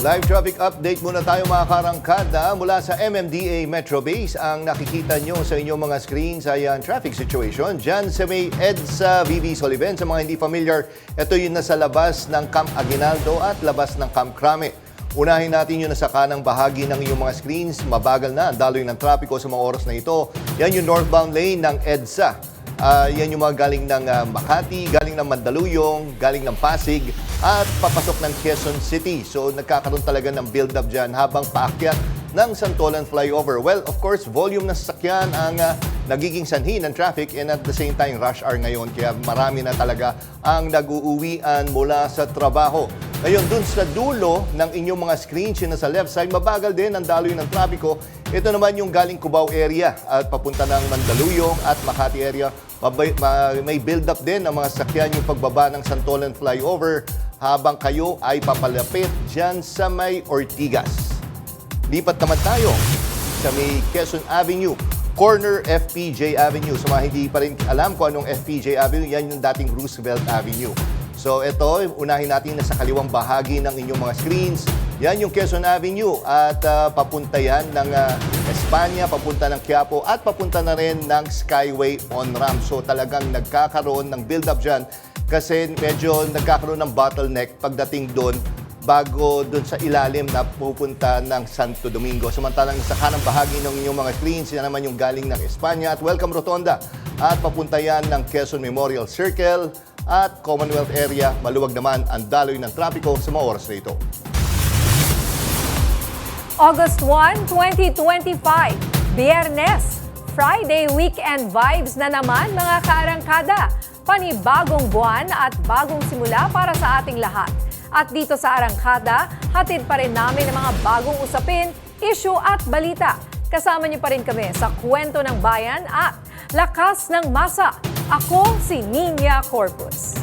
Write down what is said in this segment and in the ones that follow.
Live traffic update muna tayo mga karangkada mula sa MMDA Metro Base. Ang nakikita nyo sa inyong mga screens ay ang traffic situation dyan sa may EDSA VV Soliven. Sa mga hindi familiar, ito yung nasa labas ng Camp Aguinaldo at labas ng Camp Crame. Unahin natin yung nasa kanang bahagi ng iyong mga screens. Mabagal na ang daloy ng trapiko sa mga oras na ito. Yan yung northbound lane ng EDSA. Yan yung mga galing ng Makati, galing ng Mandaluyong, galing ng Pasig, at papasok ng Quezon City. So nagkakaroon talaga ng build-up dyan habang paakyat ng Santolan Flyover. Well, of course, volume ng sasakyan ang nagiging sanhi ng traffic and at the same time, rush hour ngayon. Kaya marami na talaga ang nag-uuwian mula sa trabaho. Ngayon, dun sa dulo ng inyong mga screens, yun sa left side, mabagal din ang daloy ng trapiko. Ito naman yung galing Cubao area at papunta ng Mandaluyong at Makati area. May build-up din ng mga sakyan yung pagbaba ng Santolan Flyover habang kayo ay papalapit dyan sa may Ortigas. Lipat naman tayo sa may Quezon Avenue, corner FPJ Avenue. Sa mga hindi pa rin alam kung anong FPJ Avenue, yan yung dating Roosevelt Avenue. So ito, unahin natin na sa kaliwang bahagi ng inyong mga screens. Yan yung Quezon Avenue at papunta yan ng Espanya, papunta ng Quiapo at papunta na rin ng Skyway on-ramp. So talagang nagkakaroon ng build-up dyan kasi medyo nagkakaroon ng bottleneck pagdating doon bago doon sa ilalim na pupunta ng Santo Domingo. Samantalang sa kanang bahagi ng inyong mga screens, yan naman yung galing ng Espanya at Welcome Rotonda. At papunta yan ng Quezon Memorial Circle at Commonwealth area. Maluwag naman ang daloy ng trapiko sa mga oras na ito. August 1, 2025, Biyernes, Friday weekend vibes na naman mga kaarangkada. Panibagong buwan at bagong simula para sa ating lahat. At dito sa Arangkada, hatid pa rin namin ang mga bagong usapin, issue at balita. Kasama niyo pa rin kami sa Kwento ng Bayan at Lakas ng Masa. Ako si Nina Corpus.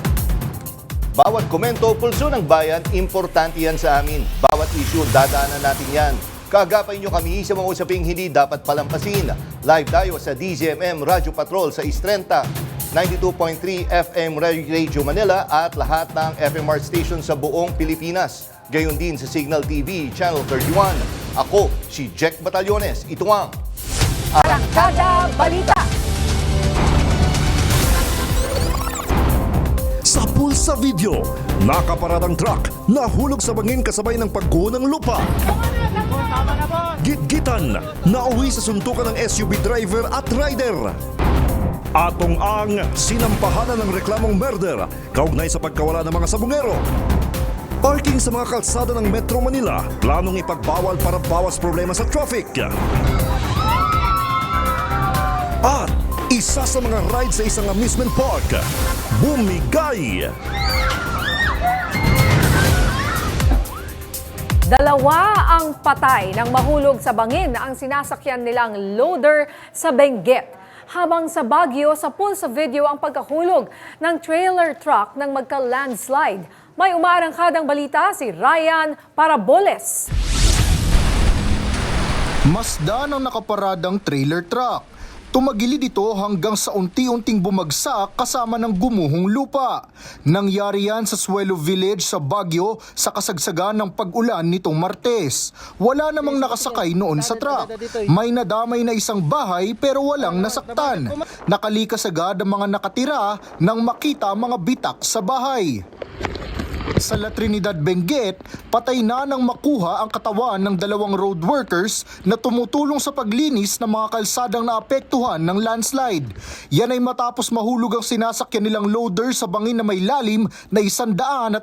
Bawat komento, pulso ng bayan, importante yan sa amin. Bawat issue, dadaanan natin yan. Kagapay nyo kami sa mga usaping hindi dapat palampasin. Live tayo sa DZMM Radio Patrol sa Istrenta, 92.3 FM Radio Manila at lahat ng FMR station sa buong Pilipinas. Gayon din sa Signal TV, Channel 31. Ako, si Jack Batallones. Ito ang Arangkada Balita. Sa Pulsa Video, nakaparadang truck nahulog sa bangin kasabay ng pagguho ng lupa. Gitgitan, nauwi sa suntukan ng SUV driver at rider. Atong ang sinampahanan ng reklamong murder kaugnay sa pagkawala ng mga sabungero. Parking sa mga kalsada ng Metro Manila, planong ipagbawal para bawas problema sa traffic. At isa sa mga ride sa isang amusement park, bumigay. Dalawa ang patay nang mahulog sa bangin ang sinasakyan nilang loader sa Benguet. Habang sa Baguio, sa Pulsa Video ang pagkahulog ng trailer truck ng magka-landslide. May umaarangkadang balita si Ryan Paraboles. Masdan ang nakaparadang trailer truck. Tumagilid ito hanggang sa unti-unting bumagsak kasama ng gumuhong lupa. Nangyari yan sa Suelo Village sa Baguio sa kasagsagan ng pag-ulan nitong Martes. Wala namang nakasakay noon sa truck. May nadamay na isang bahay pero walang nasaktan. Nakalikas agad ang mga nakatira nang makita mga bitak sa bahay. Sa La Trinidad, Benguet, patay na nang makuha ang katawan ng dalawang road workers na tumutulong sa paglinis ng mga kalsadang naapektuhan ng landslide. Yan ay matapos mahulog ang sinasakyan nilang loader sa bangin na may lalim na 160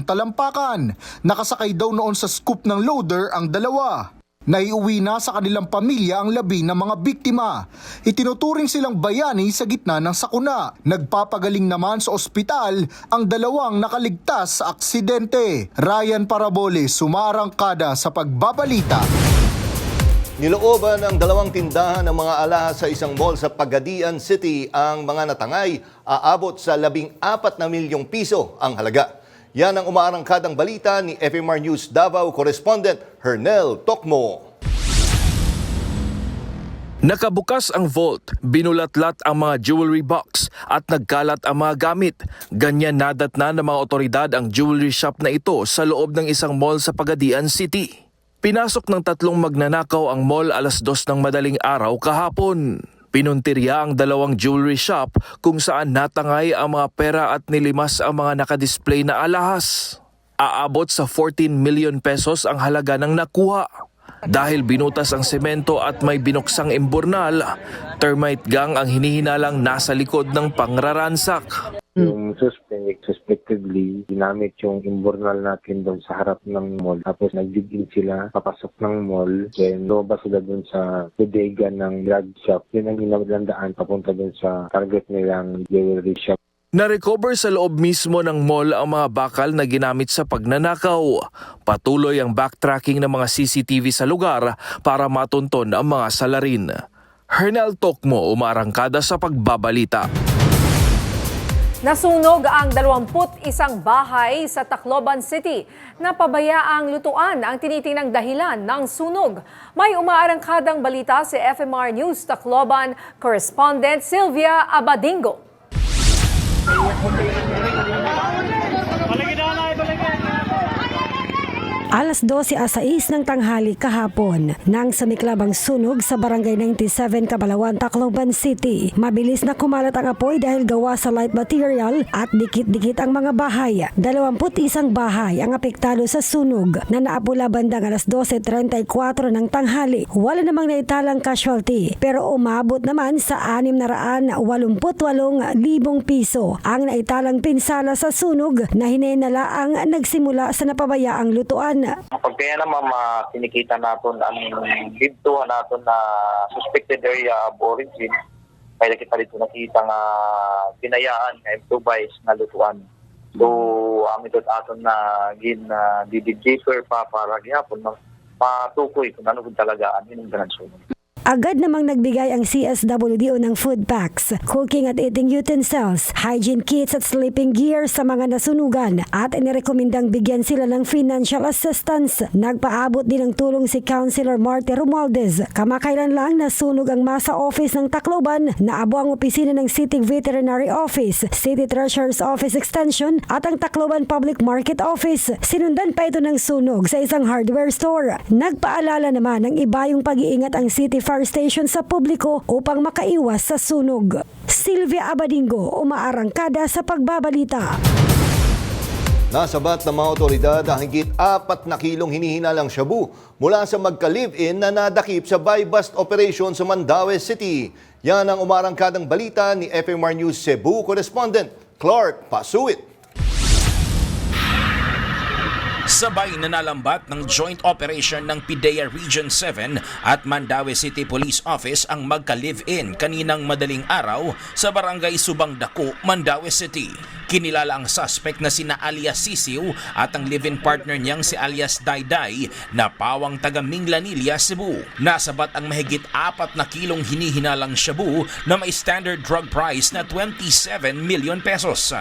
talampakan. Nakasakay daw noon sa scoop ng loader ang dalawa. Naiuwi na sa kanilang pamilya ang labi ng mga biktima. Itinuturing silang bayani sa gitna ng sakuna. Nagpapagaling naman sa ospital ang dalawang nakaligtas sa aksidente. Ryan Paraboles, sumarangkada sa pagbabalita. Nilooban ng dalawang tindahan ng mga alahas sa isang mall sa Pagadian City. Ang mga natangay aabot sa 14 na milyong piso ang halaga. Yan ang umaarangkadang balita ni FMR News Davao correspondent Hernel Tokmo. Nakabukas ang vault, binulatlat ang mga jewelry box at nagkalat ang mga gamit. Ganyan nadatna ng mga otoridad ang jewelry shop na ito sa loob ng isang mall sa Pagadian City. Pinasok ng 3 magnanakaw ang mall alas 2 ng madaling araw kahapon. Pinuntirya ang 2 jewelry shop kung saan natangay ang mga pera at nilimas ang mga nakadisplay na alahas. Aabot sa 14 million pesos ang halaga ng nakuha. Dahil binutas ang semento at may binuksang imburnal, termite gang ang hinihinalang nasa likod ng pangraransak. Yung suspectively, ginamit yung imburnal natin doon sa harap ng mall. Tapos nag-dig-in sila, papasok ng mall. Then lumabas sila doon sa bodega ng drug shop. Yun ang ginagandaan papunta doon sa target nilang jewelry shop. Na-recover sa loob mismo ng mall ang mga bakal na ginamit sa pagnanakaw. Patuloy ang backtracking ng mga CCTV sa lugar para matunton ang mga salarin. Hernel Tokmo, umaarangkada sa pagbabalita. Nasunog ang 21 bahay sa Tacloban City. Napabayaang lutuan ang tinitinang dahilan ng sunog. May umaarangkadang balita si FMR News Tacloban correspondent Sylvia Abadingo. Alas 12:06 ng tanghali kahapon nang sumiklab ang sunog sa Barangay 97, Cabalawan, Tacloban City. Mabilis na kumalat ang apoy dahil gawa sa light material at dikit-dikit ang mga bahay. 21 bahay ang apektado sa sunog na naapula bandang alas 12:34 ng tanghali. Wala namang naitalang casualty pero umabot naman sa 688,000 piso ang naitalang pinsala sa sunog na hinenala ang nagsimula sa napabayaang lutuan. Pag kaya naman sinikita natin ang dito natin na suspected area of origin, kaya kita dito nakita nga pinayaan nga improvised na lutuan. So, amin ito aton na didigiper pa para gihapon matukoy kung ano talaga ang hinungganan sunog. Agad namang nagbigay ang CSWDO ng food packs, cooking at eating utensils, hygiene kits at sleeping gear sa mga nasunugan at inirekomendang bigyan sila ng financial assistance. Nagpaabot din ng tulong si Councilor Marty Romualdez. Kamakailan lang nasunog ang masa office ng Tacloban, naabo ang opisina ng City Veterinary Office, City Treasurer's Office Extension at ang Tacloban Public Market Office. Sinundan pa ito ng sunog sa isang hardware store. Nagpaalala naman ng iba yung pag-iingat ang City Fire Station sa publiko upang makaiwas sa sunog. Sylvia Abadingo, umaarangkada sa pagbabalita. Nasabat ng mga otoridad ang higit 4 na kilong hinihinalang shabu mula sa magka-live-in na nadakip sa buy-bust operation sa Mandaue City. Yan ang umarangkadang balita ni FMR News Cebu correspondent Clark Pasuit. Sabay na nalambat ng joint operation ng PIDEA Region 7 at Mandaue City Police Office ang magka-live-in kaninang madaling araw sa Barangay Subang Dako, Mandaue City. Kinilala ang suspect na sina alias Sisiw at ang live-in partner niyang si alias Dayday na pawang taga Minglanilla, Cebu. Nasabat ang mahigit 4 na kilong hinihinalang shabu na may standard drug price na 27 million pesos.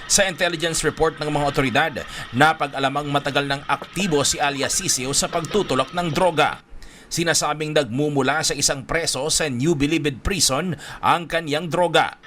Sa intelligence report ng mga otoridad, napag-alamang matagal ng aktibo si alias Sisiw sa pagtutulak ng droga. Sinasabing nagmumula sa isang preso sa New Bilibid Prison ang kanyang droga.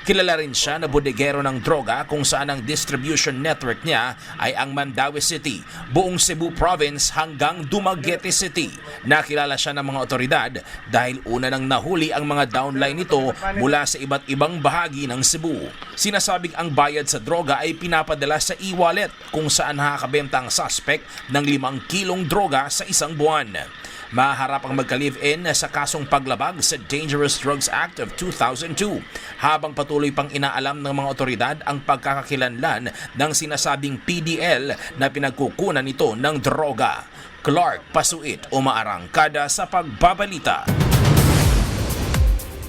Kilala rin siya na bodegero ng droga kung saan ang distribution network niya ay ang Mandaue City, buong Cebu Province hanggang Dumaguete City. Nakilala siya ng mga otoridad dahil una nang nahuli ang mga downline nito mula sa iba't ibang bahagi ng Cebu. Sinasabing ang bayad sa droga ay pinapadala sa e-wallet kung saan nakakabenta ang suspect ng 5 kilong droga sa isang buwan. Maharap ang magka-live-in sa kasong paglabag sa Dangerous Drugs Act of 2002 habang patuloy pang inaalam ng mga otoridad ang pagkakakilanlan ng sinasabing PDL na pinagkukunan nito ng droga. Clark Pasuit, umaarangkada sa pagbabalita.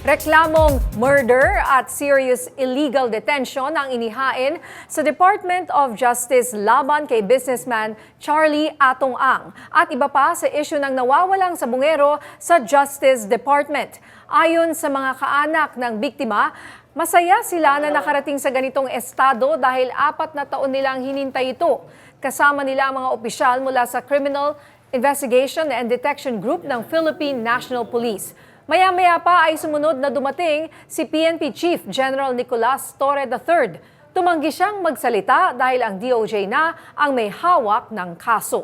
Reklamong murder at serious illegal detention ang inihain sa Department of Justice laban kay businessman Charlie Atong Ang at iba pa sa isyu ng nawawalang sabungero sa Justice Department. Ayon sa mga kaanak ng biktima, masaya sila na nakarating sa ganitong estado dahil 4 na taon nilang hinintay ito. Kasama nila ang mga opisyal mula sa Criminal Investigation and Detection Group ng Philippine National Police. Maya-maya pa ay sumunod na dumating si PNP Chief General Nicolas Torre III. Tumanggi siyang magsalita dahil ang DOJ na ang may hawak ng kaso.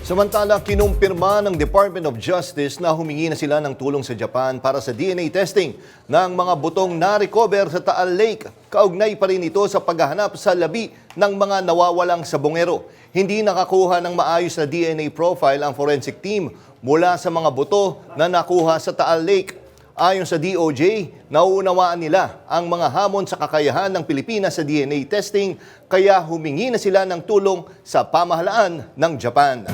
Samantala, kinumpirma ng Department of Justice na humingi na sila ng tulong sa Japan para sa DNA testing ng mga butong na-recover sa Taal Lake. Kaugnay pa rin ito sa paghahanap sa labi ng mga nawawalang sabongero. Hindi nakakuha ng maayos na DNA profile ang forensic team mula sa mga buto na nakuha sa Taal Lake. Ayon sa DOJ, nauunawaan nila ang mga hamon sa kakayahan ng Pilipinas sa DNA testing kaya humingi na sila ng tulong sa pamahalaan ng Japan.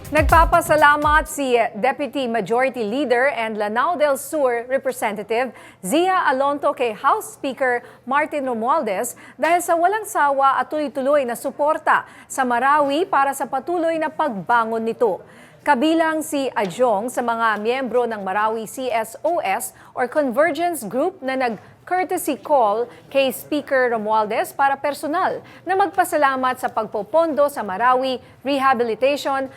Nagpapasalamat si Deputy Majority Leader and Lanao del Sur Representative Zia Alonto kay House Speaker Martin Romualdez dahil sa walang sawa at tuloy-tuloy na suporta sa Marawi para sa patuloy na pagbangon nito. Kabilang si Ajong sa mga miyembro ng Marawi CSOS or Convergence Group na nag-courtesy call kay Speaker Romualdez para personal na magpasalamat sa pagpopondo sa Marawi Rehabilitation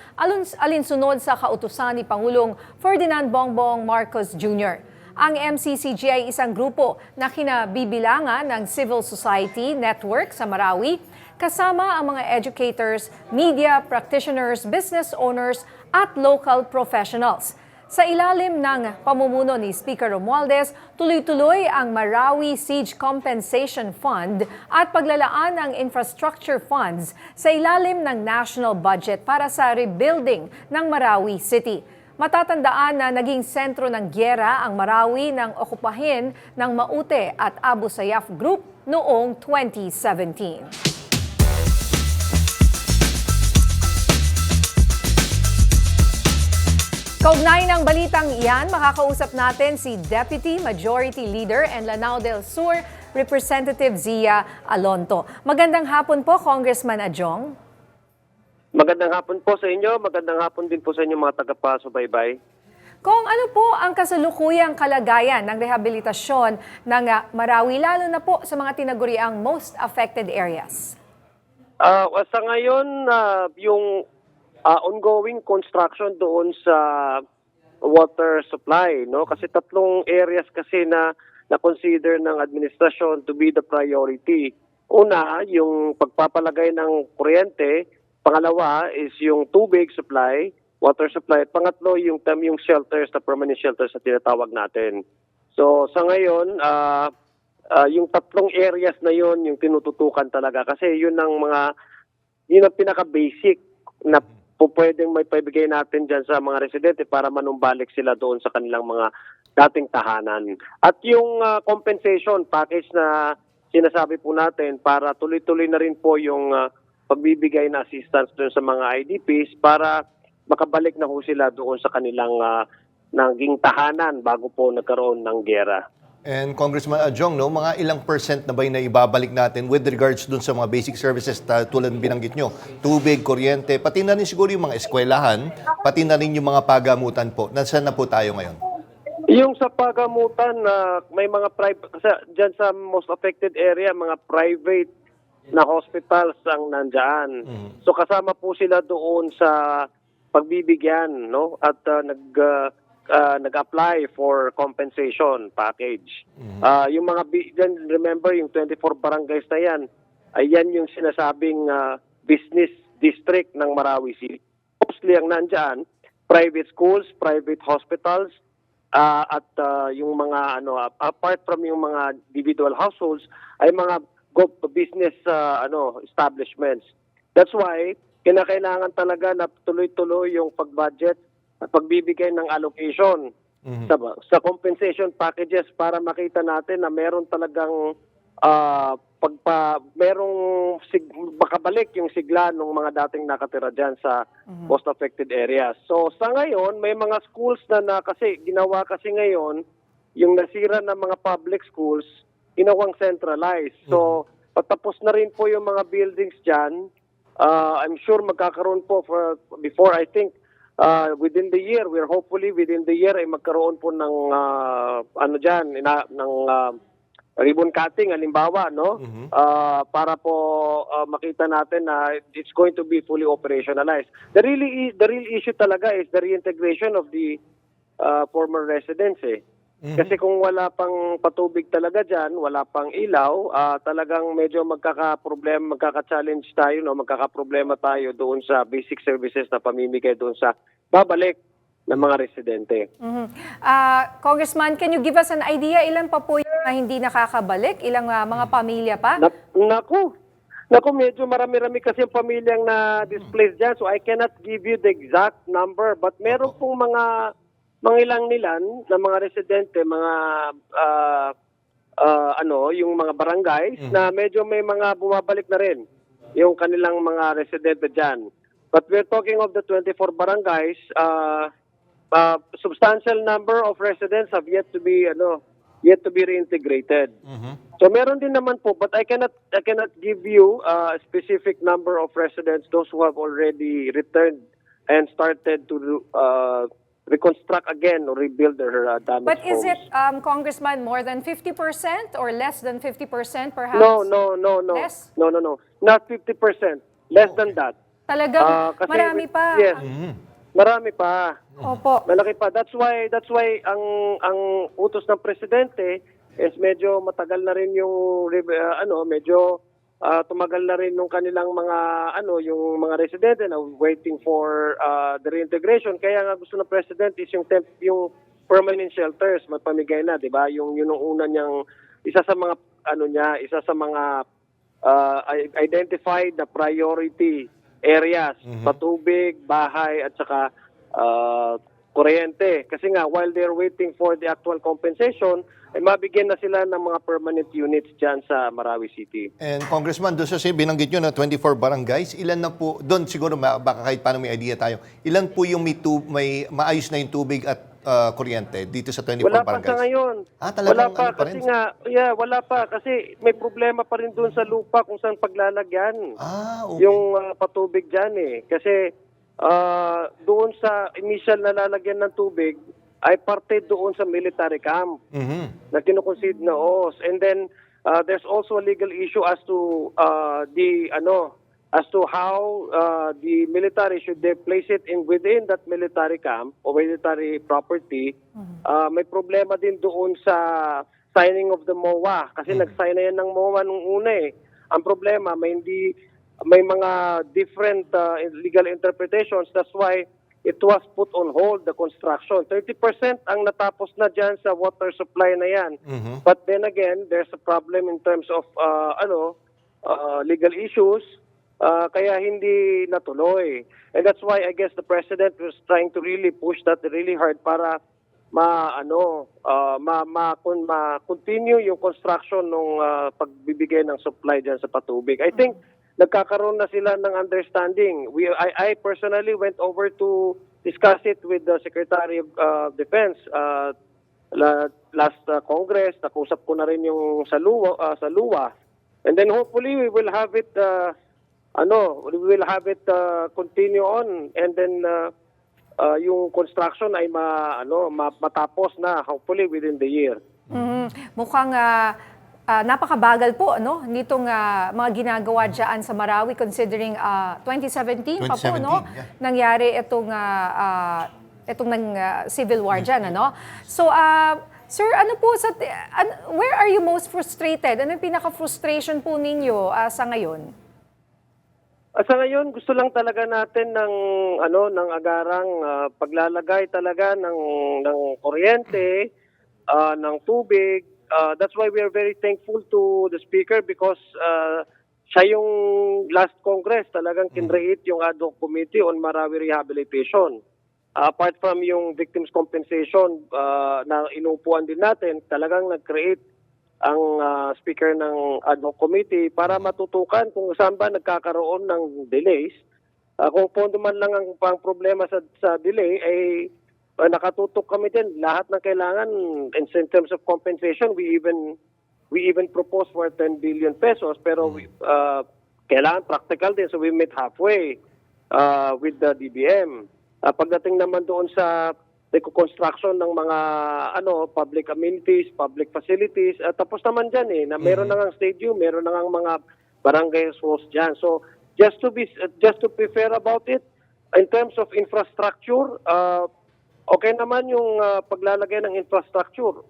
alinsunod sa kautusan ni Pangulong Ferdinand Bongbong Marcos Jr. Ang MCCG ay isang grupo na kinabibilangan ng civil society network sa Marawi, kasama ang mga educators, media practitioners, business owners at local professionals. Sa ilalim ng pamumuno ni Speaker Romualdez, tuloy-tuloy ang Marawi Siege Compensation Fund at paglalaan ng infrastructure funds sa ilalim ng national budget para sa rebuilding ng Marawi City. Matatandaan na naging sentro ng gyera ang Marawi nang okupahin ng Maute at Abu Sayyaf Group noong 2017. Kaugnay ng balitang iyan, makakausap natin si Deputy Majority Leader and Lanao del Sur Representative Zia Alonto. Magandang hapon po, Congressman Ajong. Magandang hapon po sa inyo. Magandang hapon din po sa inyo mga tagapasubaybay. Kung ano po ang kasalukuyang kalagayan ng rehabilitasyon ng Marawi, lalo na po sa mga tinaguriang most affected areas? Sa ngayon, yung ongoing construction doon sa water supply, no? Kasi tatlong areas kasi na consider ng administrasyon to be the priority. Una, yung pagpapalagay ng kuryente. Pangalawa is yung tubig supply, water supply. At pangatlo, yung shelters, the permanent shelters na tinatawag natin. So sa ngayon, yung tatlong areas na yon yung tinututukan talaga. Kasi yun ang pinaka-basic na pwedeng may paibigay natin dyan sa mga residente para manumbalik sila doon sa kanilang mga dating tahanan. At yung compensation package na sinasabi po natin para tuloy-tuloy na rin po yung pagbibigay na assistance doon sa mga IDPs para makabalik na ho sila doon sa kanilang naging tahanan bago po nagkaroon ng giyera. And Congressman Ajong, mga ilang percent na ba yung naibabalik natin with regards dun sa mga basic services tulad ng binanggit nyo? Tubig, kuryente, pati na rin siguro yung mga eskwelahan, pati na rin yung mga pagamutan po. Nasaan na po tayo ngayon? Yung sa pagamutan, may mga private, dyan sa most affected area, mga private na hospitals ang nandyan. So kasama po sila doon sa pagbibigyan, no? At nag-apply for compensation package. Yung mga, remember yung 24 barangays na yan, ayan yung sinasabing business district ng Marawi City. Mostly ang nandyan, private schools, private hospitals, at yung mga, apart from yung mga individual households, ay mga business establishments. That's why, kinakailangan talaga na tuloy-tuloy yung pag-budget at pagbibigay ng allocation sa compensation packages para makita natin na meron talagang makabalik yung sigla ng mga dating nakatira dyan sa most affected areas. So sa ngayon, may mga schools na kasi ginawa kasi ngayon, yung nasira ng mga public schools, ginawang centralized. So patapos na rin po yung mga buildings dyan. I'm sure magkakaroon po before I think within the year, we're hopefully within the year ay magkaroon po ng ribbon cutting halimbawa, no? Para po makita natin na it's going to be fully operationalized. The real issue talaga is the reintegration of the former residents eh. Kasi kung wala pang patubig talaga diyan, wala pang ilaw, talagang medyo magkaka-challenge tayo, no? Magkakaproblema tayo doon sa basic services na pamimigay doon sa babalik ng mga residente. Congressman, can you give us an idea ilan pa po yung hindi nakakabalik? Ilang mga pamilya pa? Naku, medyo marami-rami kasi ang pamilyang na-displaced dyan. So I cannot give you the exact number. But meron pong mga ilang-nilan na mga residente, mga yung mga barangays na medyo may mga bumabalik na rin yung kanilang mga residente dyan. But we're talking of the 24 barangays. Substantial number of residents have yet to be reintegrated. So meron din naman po, but I cannot give you a specific number of residents, those who have already returned and started to reconstruct again or rebuild their damaged But is homes. it, Congressman, more than 50% or less than 50% perhaps? No. Less? No. Not 50%. Less than that. Talagang Kasi marami pa. Yes. Marami pa. Opo. Malaki pa. That's why ang utos ng presidente is medyo matagal na rin yung medyo tumagal na rin nung kanilang mga yung mga residente na waiting for the reintegration. Kaya nga gusto ng president is yung permanent shelters mapamigay na, 'di ba? Yung una niyang isa sa mga identified na priority areas, patubig, bahay at saka kuryente. Kasi nga while they're waiting for the actual compensation, ay mabigyan na sila ng mga permanent units dyan sa Marawi City. And Congressman, doon sa binanggit nyo na 24 barangays, ilan na po, doon siguro baka kahit paano may idea tayo, ilan po yung may maayos na yung tubig at kuryente dito sa 24 Wala barangays? pa sa ngayon. Talagang Wala pa pa rin? kasi wala pa kasi may problema pa rin doon sa lupa kung saan paglalagyan. Okay. Yung patubig dyan eh. Kasi doon sa initial na lalagyan ng tubig ay parte doon sa military camp na kinukonsider na OOS. And then there's also a legal issue as to how the military should they place it within that military camp or military property. May problema din doon sa signing of the MOA kasi nag-sign na yan ng MOA nung una eh. Ang problema may mga different legal interpretations. That's why it was put on hold, the construction. 30% ang natapos na dyan sa water supply na yan. But then again, there's a problem in terms of legal issues. Kaya hindi natuloy. And that's why I guess the president was trying to really push that really hard para ma-continue yung construction ng pagbibigay ng supply dyan sa patubig. I think nagkakaroon na sila ng understanding. I personally went over to discuss it with the Secretary of Defense last Congress. Nakusap ko na rin yung sa LUWA. And then hopefully we will have it continue on, and then yung construction ay matapos na hopefully within the year. Mukhang napakabagal po nitong mga ginagawa diyan sa Marawi considering 2017 pa po nangyari itong civil war diyan So sir, where are you most frustrated? Ano yung pinaka-frustration po ninyo sa ngayon? Sa ngayon, gusto lang talaga natin ng agarang paglalagay talaga ng kuryente, ng tubig. That's why we are very thankful to the Speaker because siya yung last Congress talagang kinreate yung ad hoc committee on Marawi rehabilitation. Apart from yung victims compensation na inuupuan din natin, talagang nag-create ang Speaker ng ad hoc committee para matutukan kung saan ba nagkakaroon ng delays. Kung pondo man lang ang problema sa delay ay nakatutok kami din lahat ng kailangan in terms of compensation. We even proposed for 10 billion pesos pero kailangan practical din, so we met halfway with the DBM. Pagdating naman doon sa construction ng mga public amenities, public facilities. Tapos naman dyan na meron na ngang stadium, meron na ngang mga barangay halls dyan. So just to be fair about it, in terms of infrastructure, okay naman yung paglalagay ng infrastructure,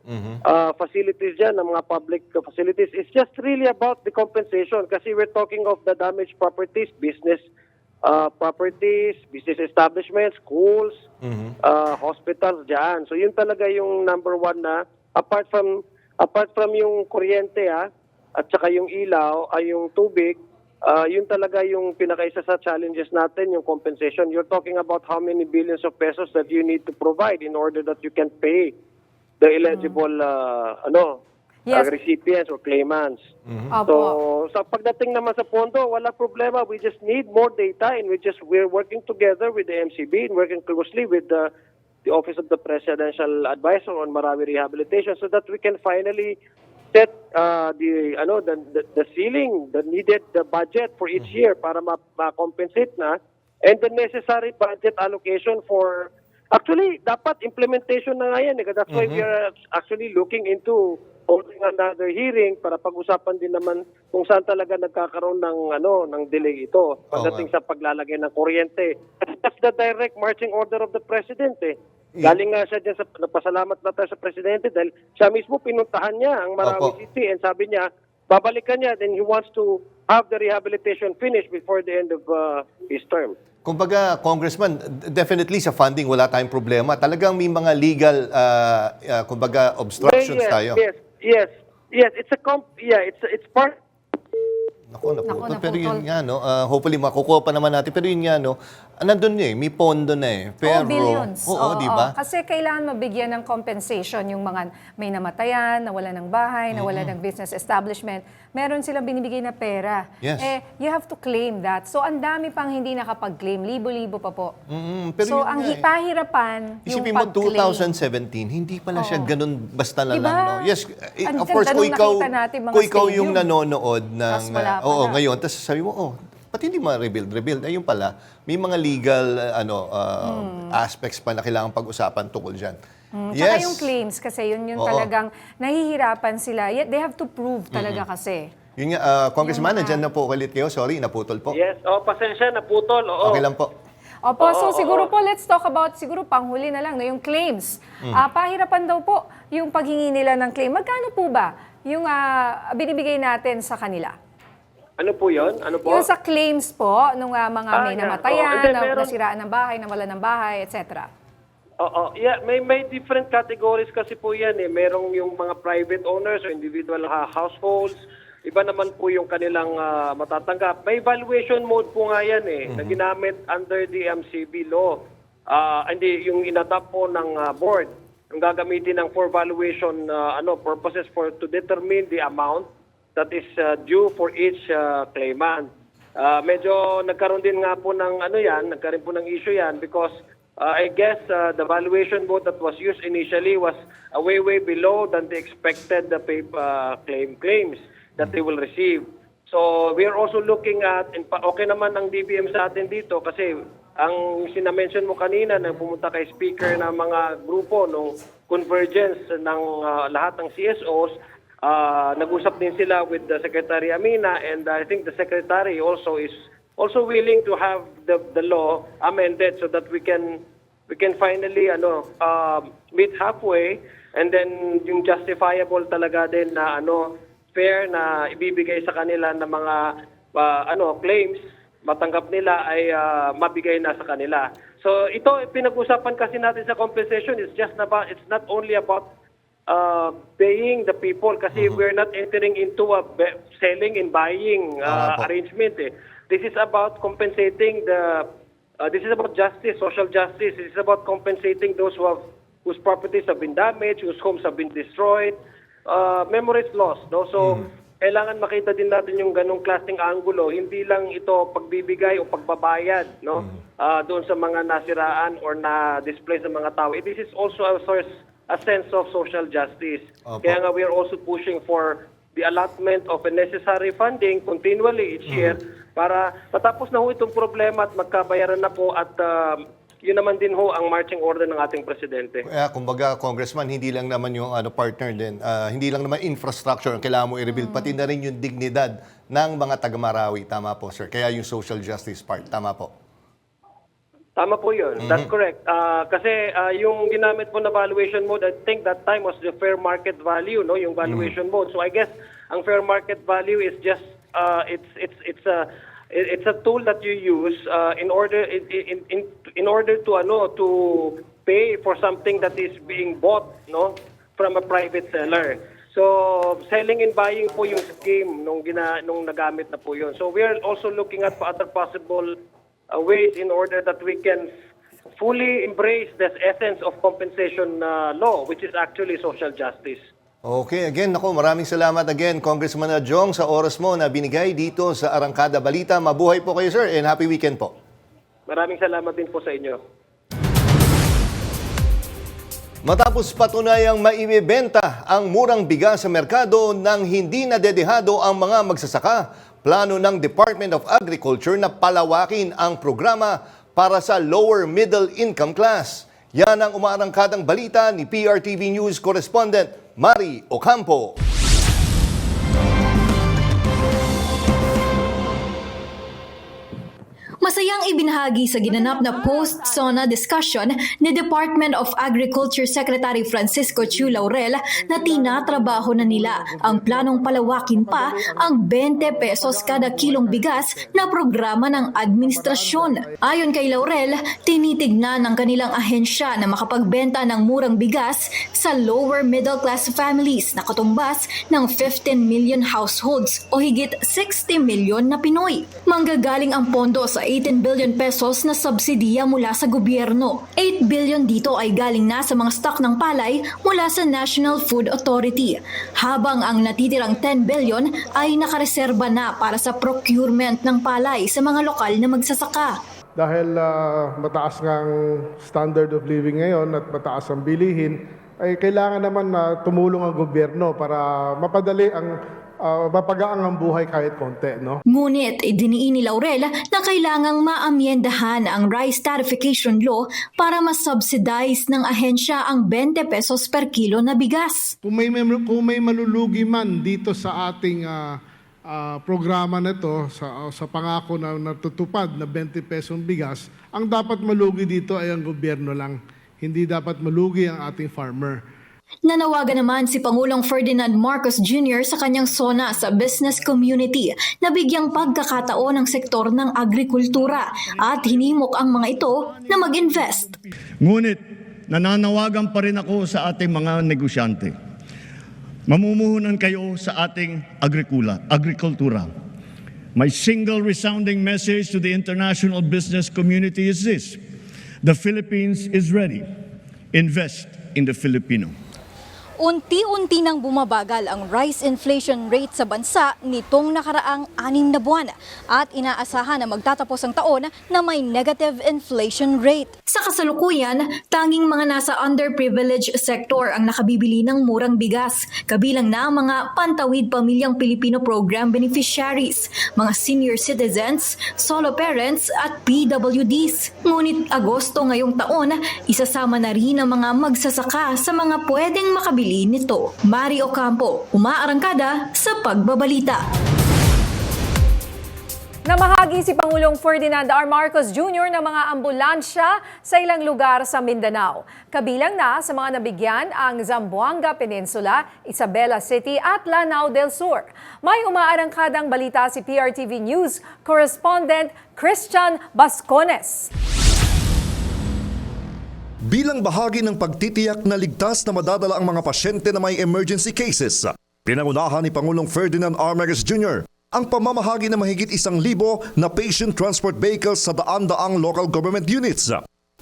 facilities dyan, ng mga public facilities. It's just really about the compensation kasi we're talking of the damaged properties, business properties, business establishments, schools, hospitals dyan. So yun talaga yung number one na apart from yung kuryente at saka yung ilaw ay yung tubig, yun talaga yung pinakaisa sa challenges natin, yung compensation. You're talking about how many billions of pesos that you need to provide in order that you can pay the eligible Yes. recipients or claimants. Opo. So sa pagdating naman sa pondo, wala problema. We just need more data and we're working together with the MCB and working closely with the Office of the Presidential Advisor on Marawi Rehabilitation so that we can finally set the ceiling, the needed the budget for each year para ma-compensate na and the necessary budget allocation for actually dapat implementation na nga yan that's why we are actually looking into holding another hearing para pag-usapan din naman kung saan talaga nagkakaroon ng delay ito pagdating sa paglalagay ng kuryente. That's the direct marching order of the President Galing nga siya dyan napasalamat na tayo sa Presidente dahil siya mismo pinuntahan niya ang Marawi City and sabi niya, babalikan niya, then he wants to have the rehabilitation finished before the end of his term. Kumbaga, Congressman, definitely sa funding wala tayong problema. Talagang may mga legal, kumbaga, obstructions tayo. Yes. It's part. Naku, pero yun naputol. nga, hopefully makukuha pa naman natin. Pero yun nga, nandun may pondo na Pero, billions. di ba? Kasi kailangan mabigyan ng compensation yung mga may namatayan, nawala ng bahay, nawala ng business establishment. Meron silang binibigay na pera. Yes. You have to claim that. So, ang dami pang hindi nakapag-claim. Libo-libo pa po. Pero So, yun ang nga pahirapan yung Isipin mo, pag-claim. 2017, hindi pala siya ganun basta na Diba? lang. Yes, Ang of course, ganda kung nung ikaw, nakita natin mga kung ikaw yung stadium. nanonood ng, Tas wala pala. ngayon, tapos sabi mo, pati hindi ma-rebuild. Ayun pala, may mga legal aspects pa na kailangan pag-usapan tungkol dyan. Tsaka yung claims kasi yun Oo. talagang nahihirapan sila. Yet they have to prove talaga kasi. Yun nga, Congressman, nandyan na po ulit kayo. Sorry, naputol po. Yes, pasensya, naputol. Okay lang po. Opo, so siguro po let's talk about siguro panghuli na lang yung claims. Pahirapan daw po yung paghingi nila ng claim. Magkano po ba yung binibigay natin sa kanila? Ano po yun? Ano po? Yung sa claims po nung mga may namatayan, nasiraan ng bahay, nawala ng bahay, etc. May different categories kasi po yan Merong yung mga private owners or individual households. Iba naman po yung kanilang matatanggap. May valuation mode po nga yan na ginamit under the MCB law. Hindi yung inatap po ng board. Yung gagamitin ng for valuation purposes to determine the amount that is due for each claimant. Medyo nagkaroon din nga po ng nagkaroon po ng issue yan because I guess the valuation mode that was used initially was way below than the expected claims that they will receive. So we are also looking at, okay naman ang DBM sa atin dito kasi ang sinamention mo kanina na pumunta kay speaker ng mga grupo nung convergence ng lahat ng CSOs, nag-usap din sila with the Secretary Amina and I think the Secretary also is also willing to have the law amended so that we can finally meet halfway and then yung justifiable talaga din na fair na ibibigay sa kanila ng mga claims matanggap nila ay mabigay na sa kanila. So ito pinag-usapan kasi natin sa compensation it's not only about paying the people kasi we're not entering into a selling and buying arrangement This is about compensating this is about justice, social justice. This is about compensating those whose properties have been damaged, whose homes have been destroyed, memories lost. So, kailangan makita din natin yung ganong klaseng angulo. Hindi lang ito pagbibigay o pagbabayad doon sa mga nasiraan or na-display sa mga tao. This is also a sense of social justice. Kaya nga we are also pushing for the allotment of a necessary funding continually each year para matapos na ho itong problema at magkabayaran na po at yun naman din ho ang marching order ng ating presidente. Kaya kumbaga, Congressman, hindi lang naman yung partner din, hindi lang naman infrastructure ang kailangan mo i-rebuild, pati na rin yung dignidad ng mga taga-Marawi. Tama po, sir. Kaya yung social justice part. Tama po. Tama po yun. That's correct. Kasi yung ginamit po na valuation mode, I think that time was the fair market value, no, yung valuation mode. So I guess ang fair market value is just it's a tool that you use in order to pay for something that is being bought, no, from a private seller. So selling and buying po yung scheme nung nagamit na po yun. So we are also looking at other possible ways in order that we can fully embrace the essence of compensation law, which is actually social justice. Okay, again, maraming salamat again, Congressman Adjong, sa oras mo na binigay dito sa Arangkada Balita. Mabuhay po kayo, sir, and happy weekend po. Maraming salamat din po sa inyo. Matapos patunayang maibibenta ang murang bigas sa merkado nang hindi nadedehado ang mga magsasaka, plano ng Department of Agriculture na palawakin ang programa para sa lower middle income class. Yan ang umaarangkadang balita ni PRTV News correspondent Mari Ocampo. Masayang ibinahagi sa ginanap na post-SONA discussion ni Department of Agriculture Secretary Francisco Chu Laurel na tinatrabaho na nila ang planong palawakin pa ang 20 pesos kada kilong bigas na programa ng administrasyon. Ayon kay Laurel, tinitignan ng kanilang ahensya na makapagbenta ng murang bigas sa lower middle class families na katumbas ng 15 million households o higit 60 million na Pinoy. Manggagaling ang pondo sa 18 billion pesos na subsidiya mula sa gobyerno. 8 billion dito ay galing na sa mga stock ng palay mula sa National Food Authority, habang ang natitirang 10 billion ay nakareserba na para sa procurement ng palay sa mga lokal na magsasaka. Dahil mataas ng standard of living ngayon at mataas ang bilihin, ay kailangan naman na tumulong ang gobyerno para mapadali ang mapagaang ang buhay kahit konti, no? Ngunit idiniin ni Laurel na kailangang maamyendahan ang rice tarification law para ma-subsidize ng ahensya ang 20 pesos per kilo na bigas. Kung may malulugi man dito sa ating programa na ito, sa pangako na natutupad na 20 pesong bigas, ang dapat malugi dito ay ang gobyerno lang. Hindi dapat malugi ang ating farmer. Nanawagan naman si Pangulong Ferdinand Marcos Jr. sa kanyang SONA sa business community na bigyang pagkakataon ng sektor ng agrikultura at hinimok ang mga ito na mag-invest. Ngunit nananawagan pa rin ako sa ating mga negosyante. Mamumuhunan kayo sa ating agrikultura. My single resounding message to the international business community is this: the Philippines is ready. Invest in the Filipino. Unti-unti nang bumabagal ang rice inflation rate sa bansa nitong nakaraang 6 na buwan at inaasahan na magtatapos ang taon na may negative inflation rate. Sa kasalukuyan, tanging mga nasa underprivileged sector ang nakabibili ng murang bigas, kabilang na ang mga Pantawid Pamilyang Pilipino Program beneficiaries, mga senior citizens, solo parents at PWDs. Ngunit Agosto ngayong taon, isasama na rin ang mga magsasaka sa mga pwedeng makabili nito. Mari Ocampo, umaarangkada sa pagbabalita. Namahagi si Pangulong Ferdinand R. Marcos Jr. ng mga ambulansya sa ilang lugar sa Mindanao. Kabilang na sa mga nabigyan ang Zamboanga Peninsula, Isabela City at Lanao del Sur. May umaarangkadang balita si PRTV News correspondent Christian Bascones. Bilang bahagi ng pagtitiyak na ligtas na madadala ang mga pasyente na may emergency cases, pinangunahan ni Pangulong Ferdinand R. Marcos Jr. ang pamamahagi na mahigit 1,000 na patient transport vehicles sa daan-daang local government units.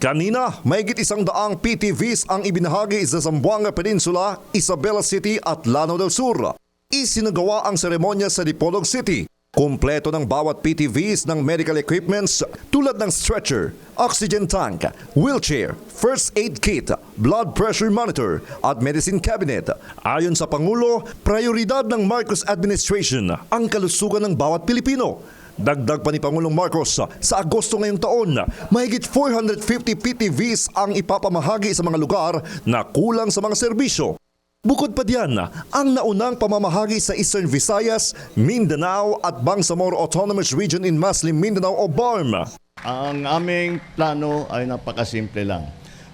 Kanina, mahigit 100 PTVs ang ibinahagi sa Zamboanga Peninsula, Isabela City at Lanao del Sur. Isinagawa ang seremonya sa Dipolog City. Kompleto ng bawat PTVs ng medical equipments tulad ng stretcher, oxygen tank, wheelchair, first aid kit, blood pressure monitor at medicine cabinet. Ayon sa Pangulo, prioridad ng Marcos administration ang kalusugan ng bawat Pilipino. Dagdag pa ni Pangulong Marcos, sa Agosto ngayong taon, mahigit 450 PTVs ang ipapamahagi sa mga lugar na kulang sa mga serbisyo. Bukod pa diyan, ang naunang pamamahagi sa Eastern Visayas, Mindanao at Bangsamoro Autonomous Region in Muslim Mindanao o BARM. Ang aming plano ay napakasimple lang.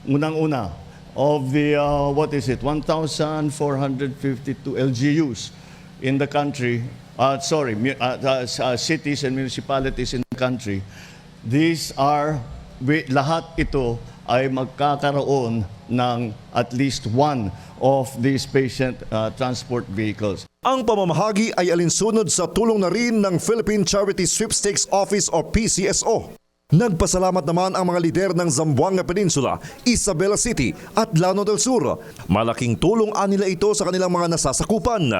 Unang-una, of the, 1,452 LGUs in the country, cities and municipalities in the country, lahat ito ay magkakaroon ng at least one of these patient transport vehicles. Ang pamamahagi ay alinsunod sa tulong na rin ng Philippine Charity Sweepstakes Office o PCSO. Nagpasalamat naman ang mga lider ng Zamboanga Peninsula, Isabela City at Lanao del Sur. Malaking tulong anila ito sa kanilang mga nasasakupan.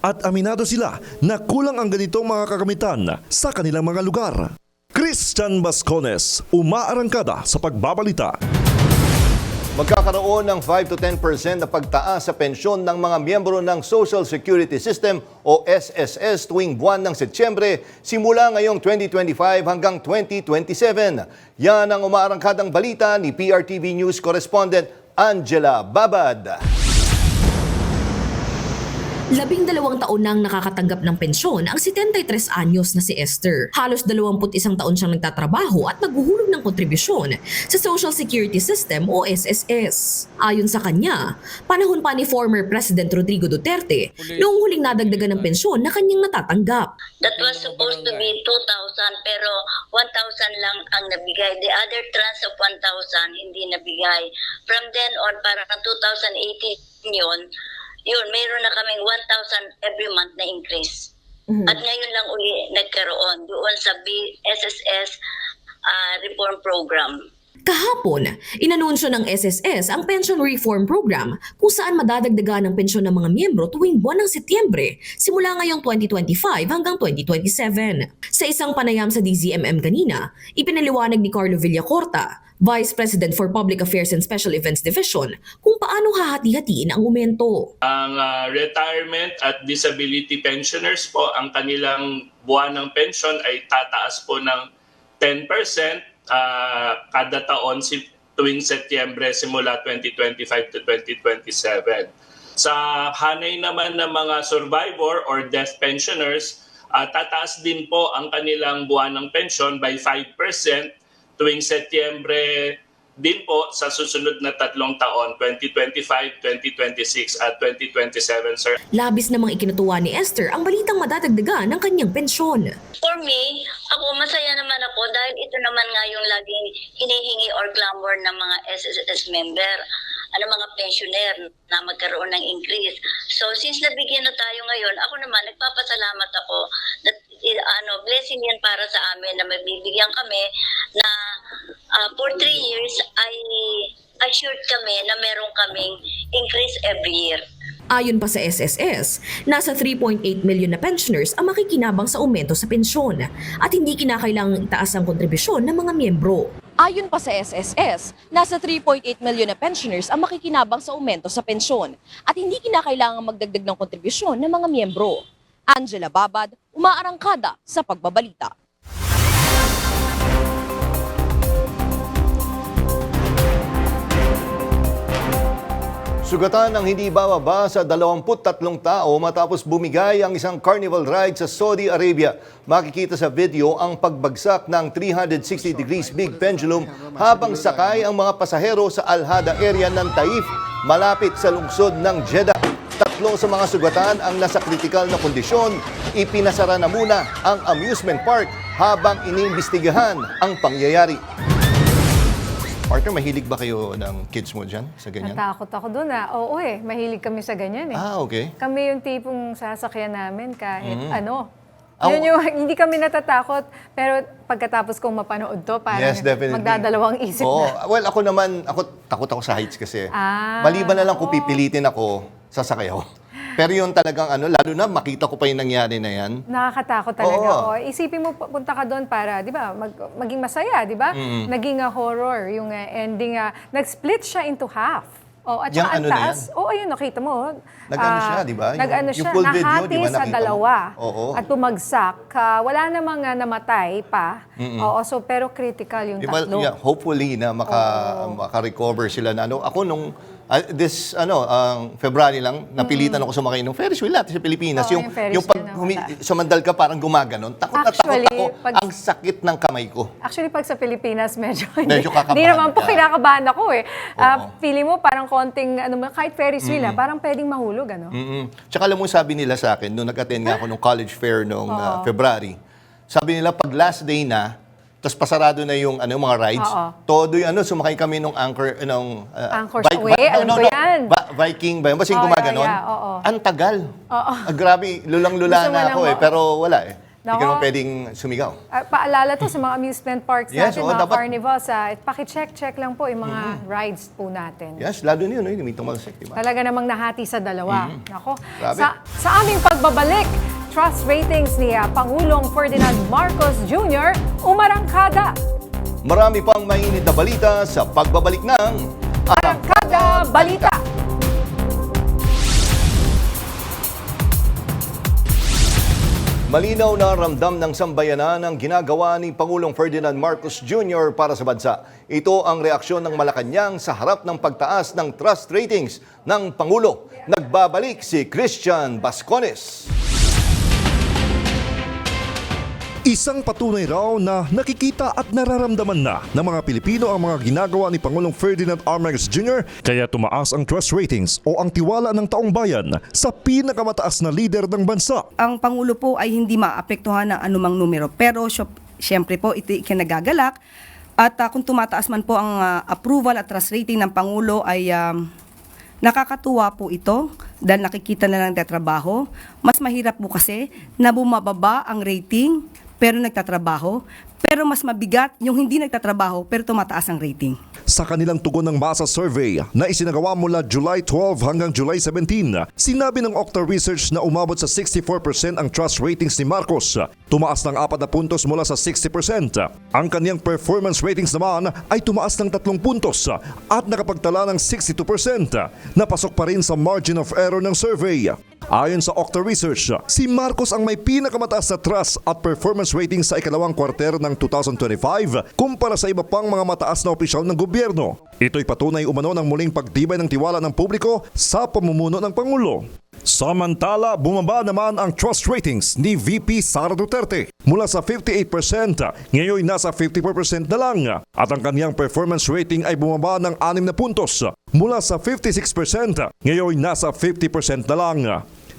At aminado sila na kulang ang ganitong mga kagamitan sa kanilang mga lugar. Christian Bascones, umaarangkada sa pagbabalita. Magkakaroon ng 5 to 10% na pagtaas sa pensyon ng mga miyembro ng Social Security System o SSS tuwing buwan ng Setyembre simula ngayong 2025 hanggang 2027. Yan ang umaarangkadang balita ni PRTV News correspondent Angela Babad. 12 taon nang nakakatanggap ng pensyon ang 73 anyos na si Esther. Halos 21 taon siyang nagtatrabaho at naghuhulog ng kontribusyon sa Social Security System o SSS. Ayon sa kanya, panahon pa ni former President Rodrigo Duterte noong huling nadagdagan ng pensyon na kanyang natatanggap. That was supposed to be 2,000 pero 1,000 lang ang nabigay. The other tranche of 1,000 hindi nabigay. From then on, parang 2018 yun, mayroon na kaming 1,000 every month na increase. At ngayon lang uli nagkaroon doon sa SSS reform program. Kahapon, inanunsyo ng SSS ang Pension Reform Program kung saan madadagdagan ang pensyon ng mga miyembro tuwing buwan ng Setyembre simula ngayong 2025 hanggang 2027. Sa isang panayam sa DZMM kanina, ipinaliwanag ni Carlo Villacorta, Vice President for Public Affairs and Special Events Division, kung paano hahati-hatiin ang aumento. Ang retirement at disability pensioners po, ang kanilang buwan ng pension ay tataas po ng 10% kada taon tuwing Setyembre simula 2025 to 2027. Sa hanay naman ng mga survivor or death pensioners, tataas din po ang kanilang buwan ng pension by 5% tuwing Setyembre din po sa susunod na 3 taon, 2025, 2026 at 2027, sir. Labis namang ikinutuwa ni Esther ang balitang madadagdagan ng kanyang pensyon. For me, ako masaya naman ako dahil ito naman nga yung laging hinihingi or glamour ng mga SSS member, mga pensioner na magkaroon ng increase. So since nabigyan na tayo ngayon, ako naman nagpapasalamat ako na blessing yan para sa amin na mabibigyan kami na for 3 years ay assured kami na meron kaming increase every year. Ayon pa sa SSS, nasa 3.8 million na pensioners ang makikinabang sa aumento sa pensyon at hindi kinakailangang itaas ang kontribusyon ng mga miyembro. Ayon pa sa SSS, nasa 3.8 million na pensioners ang makikinabang sa aumento sa pensyon at hindi kinakailangang magdagdag ng kontribusyon ng mga miyembro. Angela Babad, umaarangkada sa pagbabalita. Sugatan ang hindi bababa sa 23 tao matapos bumigay ang isang carnival ride sa Saudi Arabia. Makikita sa video ang pagbagsak ng 360 degrees big pendulum habang sakay ang mga pasahero sa Al-Hada area ng Taif malapit sa lungsod ng Jeddah. 3 sa mga sugatan ang nasa kritikal na kondisyon. Ipinasara na muna ang amusement park habang iniimbestigahan ang pangyayari. Partner, mahilig ba kayo ng kids mo dyan sa ganyan? Natakot ako doon Oo mahilig kami sa ganyan okay. Kami yung tipong sasakyan namin kahit Yun yung, hindi kami natatakot, pero pagkatapos kong mapanood to, parang magdadalawang isip na. Well, ako naman, takot ako sa heights kasi. Maliban na lang kung pipilitin ako, sasakay ako. Pero yun talagang lalo na makita ko pa yung nangyari na yan. Nakakatakot talaga. Isipin mo, punta ka doon para, di ba, maging masaya, di ba? Naging horror yung ending. Nag-split siya into half. Oh, at Yang saka ang ano na taas. Oo, ayun, nakita mo. Nag-ano siya, di ba? Nag-ano Yung siya, full video, nahati di ba? sa Nakita mo? dalawa. Oo. At bumagsak. Wala namang namatay pa. Oo, so pero critical yung Diba, tatlo. yeah, hopefully na maka-recover sila na ano. Ako nung February lang, napilitan ako sumakay ng Ferris wheel natin sa Pilipinas. Oo, yung Ferris yung pag wheel na sumandal ka parang gumaganon. Takot na takot Actually, ako. Ang sakit ng kamay ko. Actually, pag sa Pilipinas, medyo kakabahan hindi naman po ka. kinakabahan ako eh. Feeling mo parang konting, kahit Ferris wheel, parang pwedeng mahulog, ano? Tsaka alam mo, sabi nila sa akin, nung nag-attend nga ako ng college fair noong February, sabi nila, pag last day na, tapos pasarado na yung mga rides, todo yung sumakay kami nung Anchor's Way, alam ko yan. Viking ba yun? Basta yung gumaganon. oo. Ang tagal. Grabe, lulang-lula Gusto mo na lang ako pero wala eh. Hindi ka Nako. naman pwedeng sumigaw. Paalala to sa mga amusement parks Yes, natin, oo, mga dapat- carnivals. Paki-check lang po yung mga rides po natin. Yes, lalo na yun, yung may tumalsik, di ba? Talaga namang nahati sa dalawa. Nako. Grabe. Sa aming pagbabalik, trust ratings ni Pangulong Ferdinand Marcos Jr. umarangkada. Marami pang mainit na balita sa pagbabalik ng Arangkada Balita. Malinaw na ramdam ng sambayanan ang ginagawa ni Pangulong Ferdinand Marcos Jr. para sa bansa. Ito ang reaksyon ng Malacanang sa harap ng pagtaas ng trust ratings ng Pangulo. Nagbabalik si Christian Bascones. Isang patunay raw na nakikita at nararamdaman na ng mga Pilipino ang mga ginagawa ni Pangulong Ferdinand R. Marcos Jr. kaya tumaas ang trust ratings o ang tiwala ng taong bayan sa pinakamataas na leader ng bansa. Ang Pangulo po ay hindi maapektuhan ng anumang numero pero siyempre po ito ikinagagalak at kung tumataas man po ang approval at trust rating ng Pangulo ay nakakatuwa po ito dahil nakikita na lang tatrabaho. Mas mahirap po kasi na bumababa ang rating pero nagtatrabaho. Pero mas mabigat yung hindi nagtatrabaho pero tumataas ang rating. Sa kanilang tugon ng masa survey na isinagawa mula July 12 hanggang July 17, sinabi ng Okta Research na umabot sa 64% ang trust ratings ni Marcos. Tumaas ng 4 na puntos mula sa 60%. Ang kaniyang performance ratings naman ay tumaas ng 3 puntos at nakapagtala ng 62%. Napasok pa rin sa margin of error ng survey. Ayon sa Okta Research, si Marcos ang may pinakamataas na trust at performance rating sa ikalawang kwarter ng 2025 kumpara sa iba pang mga mataas na opisyal ng gobyerno. Ito'y patunay umano ng muling pagtibay ng tiwala ng publiko sa pamumuno ng Pangulo. Samantala, bumaba naman ang trust ratings ni VP Sara Duterte mula sa 58%, ngayon nasa 54% na lang at ang kanyang performance rating ay bumaba ng 6 na puntos mula sa 56%, ngayon nasa 50% na lang.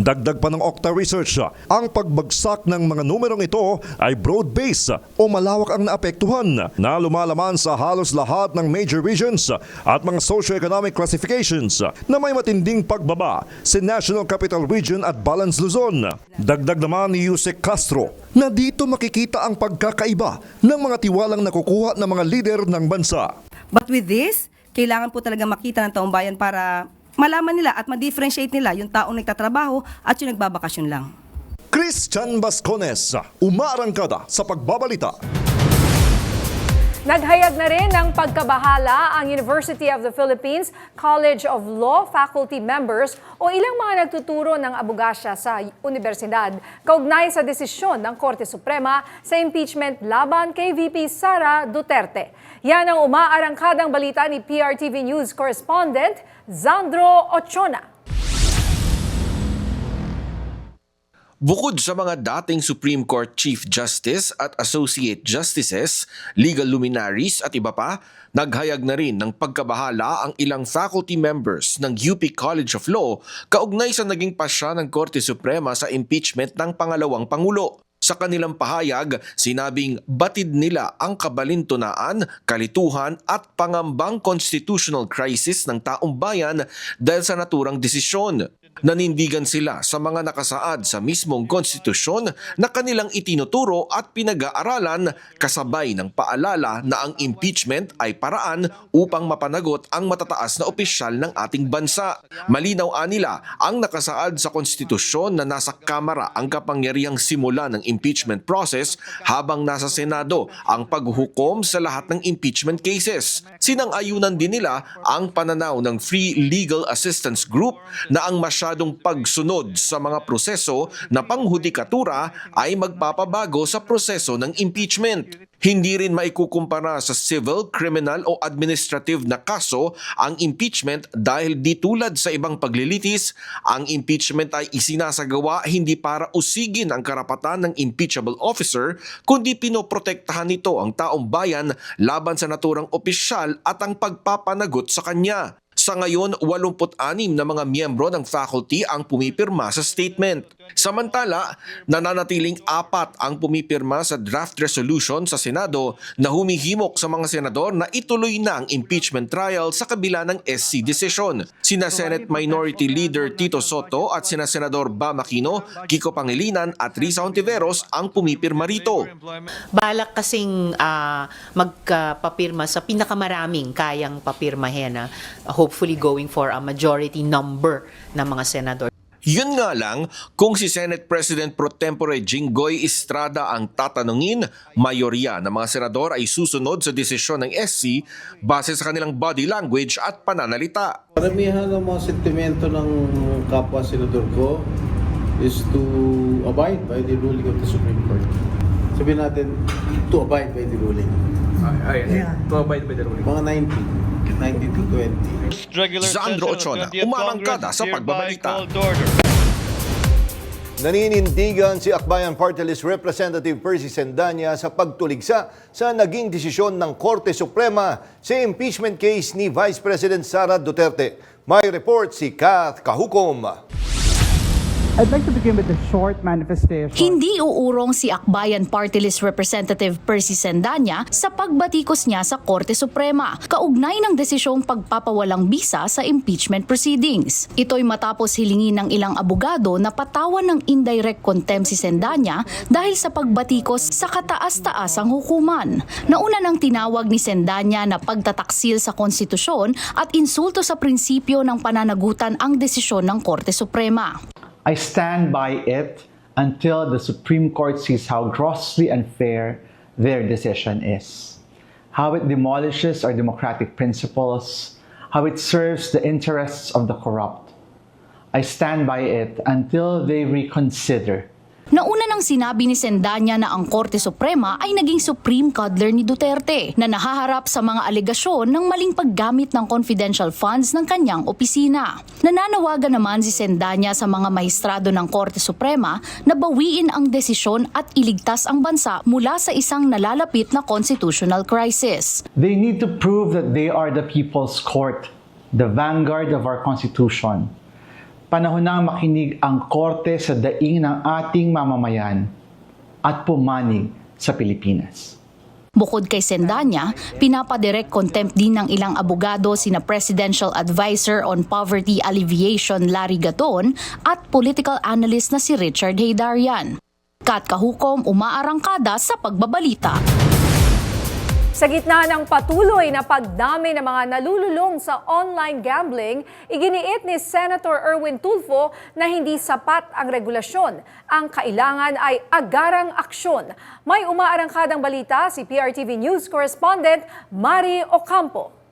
Dagdag pa ng Okta Research, ang pagbagsak ng mga numerong ito ay broad-based o malawak ang naapektuhan na lumalaman sa halos lahat ng major regions at mga socio-economic classifications na may matinding pagbaba sa National Capital Region at Balance Luzon. Dagdag naman ni Yusek Castro na dito makikita ang pagkakaiba ng mga tiwalang nakukuha ng mga lider ng bansa. But with this, kailangan po talaga makita ng taong bayan para malaman nila at ma-differentiate nila yung taong nagtatrabaho at yung nagbabakasyon lang. Christian Bascones, umaarangkada sa pagbabalita. Naghayag na rin ng pagkabahala ang University of the Philippines College of Law faculty members o ilang mga nagtuturo ng abogasya sa universidad kaugnay sa desisyon ng Korte Suprema sa impeachment laban kay VP Sara Duterte. Yan ang umaarangkadang balita ni PRTV News correspondent Zandro Ochona. Bukod sa mga dating Supreme Court Chief Justice at Associate Justices, legal luminaries at iba pa, naghayag na rin ng pagkabahala ang ilang faculty members ng UP College of Law kaugnay sa naging pasya ng Korte Suprema sa impeachment ng pangalawang Pangulo. Sa kanilang pahayag, sinabing batid nila ang kabalintunaan, kalituhan at pangambang constitutional crisis ng taong bayan dahil sa naturang desisyon. Nanindigan sila sa mga nakasaad sa mismong konstitusyon na kanilang itinuturo at pinag-aaralan kasabay ng paalala na ang impeachment ay paraan upang mapanagot ang matataas na opisyal ng ating bansa. Malinaw nila ang nakasaad sa konstitusyon na nasa Kamara ang kapangyarihang simula ng impeachment process habang nasa Senado ang paghukom sa lahat ng impeachment cases. Sinang-ayunan din nila ang pananaw ng Free Legal Assistance Group na ang masyadong pagsunod sa mga proseso na panghudikatura ay magpapabago sa proseso ng impeachment. Hindi rin maikukumpara sa civil, criminal o administrative na kaso ang impeachment dahil di tulad sa ibang paglilitis, ang impeachment ay isinasagawa hindi para usigin ang karapatan ng impeachable officer kundi pinoprotektahan nito ang taong bayan laban sa naturang opisyal at ang pagpapanagot sa kanya. Sa ngayon, 86 na mga miyembro ng faculty ang pumipirma sa statement. Samantala, nananatiling 4 ang pumipirma sa draft resolution sa Senado na humihimok sa mga senador na ituloy na ang impeachment trial sa kabila ng SC decision. Sina Senate Minority Leader Tito Soto at sina Senador Bam Aquino, Kiko Pangilinan at Risa Hontiveros ang pumipirma rito. Balak kasing magpapirma sa pinakamaraming kayang papirmahin, hopefully going for a majority number ng mga senador. Yun nga lang, kung si Senate President Pro Tempore Jinggoy Estrada ang tatanungin, mayorya ng mga senador ay susunod sa desisyon ng SC base sa kanilang body language at pananalita. Paramihan ng mga sentimento ng kapwa senador ko is to abide by the ruling of the Supreme Court. Sabihin natin, to abide by the ruling. To abide by the ruling. Mga 90 to 20. Sandro Ochona, umarangkada sa pagbabalita. Naninindigan si Akbayan Party List Representative Percy Sendanya sa pagtuligsa sa naging desisyon ng Korte Suprema sa impeachment case ni Vice President Sara Duterte. May report si Kath Kahukom. I'd like to begin with a short manifestation. Hindi uurong si Akbayan Party List Representative Percy Sendanya sa pagbatikos niya sa Korte Suprema, kaugnay ng desisyong pagpapawalang bisa sa impeachment proceedings. Ito'y matapos hilingin ng ilang abogado na patawan ng indirect contempt si Sendanya dahil sa pagbatikos sa kataas-taasang hukuman. Nauna nang tinawag ni Sendanya na pagtataksil sa konstitusyon at insulto sa prinsipyo ng pananagutan ang desisyon ng Korte Suprema. I stand by it until the Supreme Court sees how grossly unfair their decision is, how it demolishes our democratic principles, how it serves the interests of the corrupt. I stand by it until they reconsider. Nauna nang sinabi ni Sendanya na ang Korte Suprema ay naging supreme cuddler ni Duterte na nahaharap sa mga alegasyon ng maling paggamit ng confidential funds ng kanyang opisina. Nananawagan naman si Sendanya sa mga maestrado ng Korte Suprema na bawiin ang desisyon at iligtas ang bansa mula sa isang nalalapit na constitutional crisis. They need to prove that they are the people's court, the vanguard of our Constitution. Panahon na makinig ang Korte sa daing ng ating mamamayan at pumanig sa Pilipinas. Bukod kay Sendanya, pinapadirect contempt din ng ilang abogado sina Presidential Advisor on Poverty Alleviation Larry Gaton at political analyst na si Richard Heydarian. Kat Kahukom, umaarangkada sa pagbabalita. Sa gitna ng patuloy na pagdami ng mga nalululong sa online gambling, iginiit ni Senator Erwin Tulfo na hindi sapat ang regulasyon. Ang kailangan ay agarang aksyon. May umaarangkadang balita si PRTV News correspondent Mari Ocampo.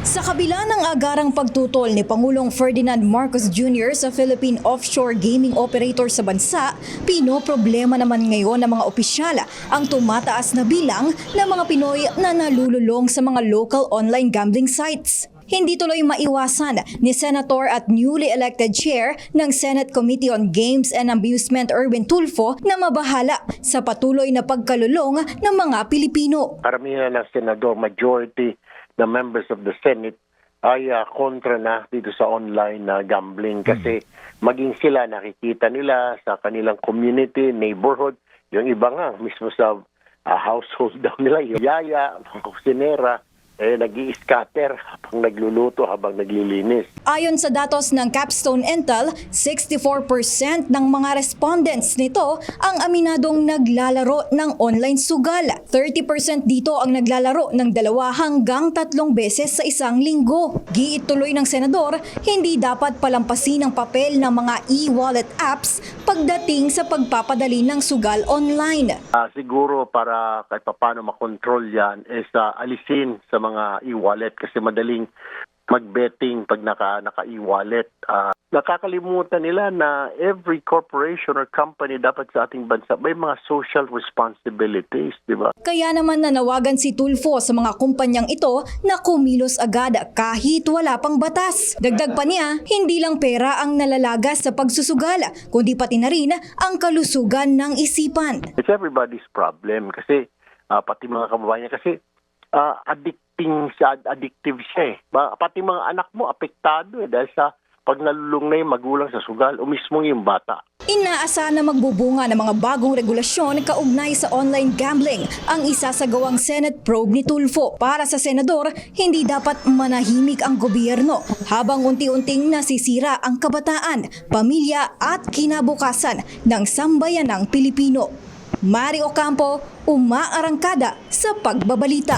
Sa kabila ng agarang pagtutol ni Pangulong Ferdinand Marcos Jr. sa Philippine offshore gaming operator sa bansa, pinoproblema naman ngayon ng mga opisyal ang tumataas na bilang ng mga Pinoy na nalululong sa mga local online gambling sites. Hindi tuloy maiwasan ni Senator at newly elected Chair ng Senate Committee on Games and Amusement Erwin Tulfo na mabahala sa patuloy na pagkalulong ng mga Pilipino. Karamihan ng senador, majority the members of the Senate ay kontra na dito sa online gambling kasi maging sila nakikita nila sa kanilang community, neighborhood, yung iba nga mismo sa household daw nila, yung yaya, kusinera, nag-i-scatter habang nagluluto, habang naglilinis. Ayon sa datos ng Capstone Intel, 64% ng mga respondents nito ang aminadong naglalaro ng online sugal. 30% dito ang naglalaro ng 2 hanggang 3 beses sa isang linggo. Giit tuloy ng senador, hindi dapat palampasin ang papel ng mga e-wallet apps pagdating sa pagpapadali ng sugal online. Siguro para kahit paano makontrol yan is alisin sa mga e-wallet kasi madaling mag-betting pag naka-e-wallet. Nakakalimutan nila na every corporation or company dapat sa ating bansa may mga social responsibilities, di ba? Kaya naman nanawagan si Tulfo sa mga kumpanyang ito na kumilos agad kahit wala pang batas. Dagdag pa niya, hindi lang pera ang nalalagas sa pagsusugal, kundi pati na rin ang kalusugan ng isipan. It's everybody's problem kasi pati mga kababayan kasi addictive siya eh. Pati mga anak mo apektado dahil sa pag nalulung na yung magulang sa sugal o mismong yung bata. Inaasahan na magbubunga ng mga bagong regulasyon kaugnay sa online gambling ang isasagawang Senate probe ni Tulfo. Para sa senador, hindi dapat manahimik ang gobyerno habang unti-unting nasisira ang kabataan, pamilya at kinabukasan ng sambayanang Pilipino. Mari Ocampo, umaarangkada sa pagbabalita.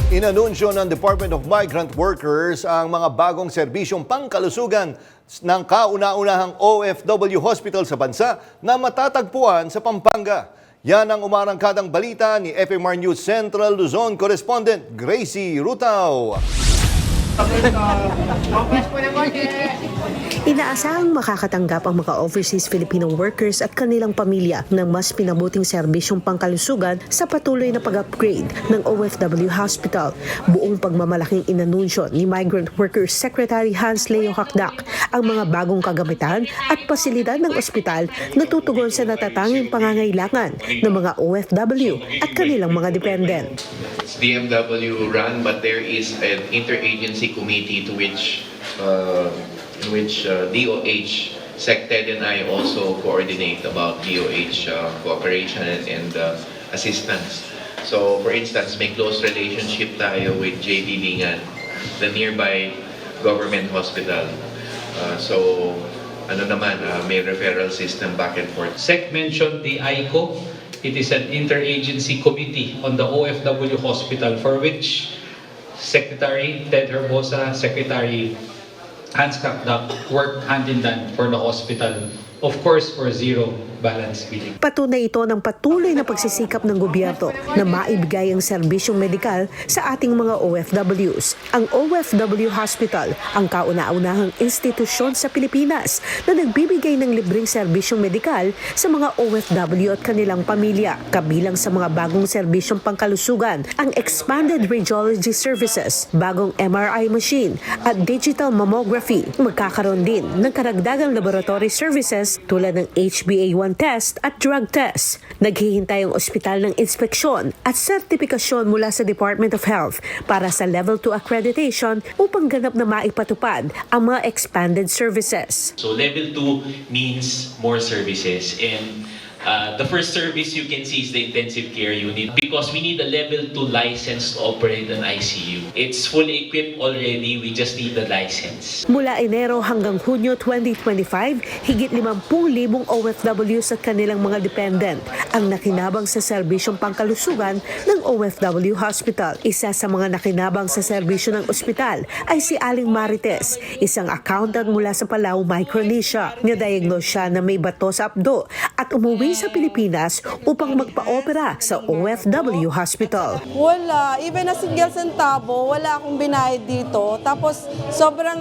Inanunsyo ng Department of Migrant Workers ang mga bagong serbisyong pangkalusugan ng kauna-unahang OFW hospital sa bansa na matatagpuan sa Pampanga. Yan ang umarangkadang balita ni FMR News Central Luzon correspondent Gracie Rutao. Inaasahang makakatanggap ang mga overseas Filipino workers at kanilang pamilya ng mas pinabuting serbisyong pangkalusugan sa patuloy na pag-upgrade ng OFW Hospital. Buong pagmamalaking inanunsyo ni Migrant Workers Secretary Hans Leo Hakdak ang mga bagong kagamitan at pasilidad ng ospital na tutugon sa natatanging pangangailangan ng mga OFW at kanilang mga dependent. It's DMW run, but there is an interagency committee to which DOH, SecTed and I also coordinate about DOH cooperation and assistance. So for instance, may close relationship tayo with JB Lingan, the nearby government hospital. So may referral system back and forth. SEC mentioned the ICO. It is an interagency committee on the OFW hospital for which Secretary Ted Herbosa, Secretary Hans Kakdak worked hand in hand for the hospital, of course for zero balance billing. Patunay ito ng patuloy na pagsisikap ng gobyerno na maibigay ang serbisyong medikal sa ating mga OFWs. Ang OFW Hospital, ang kauna-unahang institusyon sa Pilipinas na nagbibigay ng libreng serbisyong medikal sa mga OFW at kanilang pamilya. Kabilang sa mga bagong serbisyong pangkalusugan, ang expanded radiology services, bagong MRI machine at digital mammography. Magkakaroon din ng karagdagang laboratory services tulad ng HbA1 test at drug test. Naghihintay ang ospital ng inspeksyon at sertifikasyon mula sa Department of Health para sa Level 2 accreditation upang ganap na maipatupad ang mga expanded services. So Level 2 means more services, and the first service you can see is the intensive care unit because we need a Level 2 license to operate an ICU. It's fully equipped already, we just need the license. Mula Enero hanggang Hunyo 2025, higit 50,000 OFWs at kanilang mga dependent ang nakinabang sa serbisyong pangkalusugan ng OFW Hospital. Isa sa mga nakinabang sa serbisyo ng ospital ay si Aling Marites, isang accountant mula sa Palau, Micronesia. Na-diagnose siya na may bato sa abdo at umuwi sa Pilipinas upang magpa-opera sa OFW Hospital. Wala, even a single centavo, wala akong binayad dito. Tapos sobrang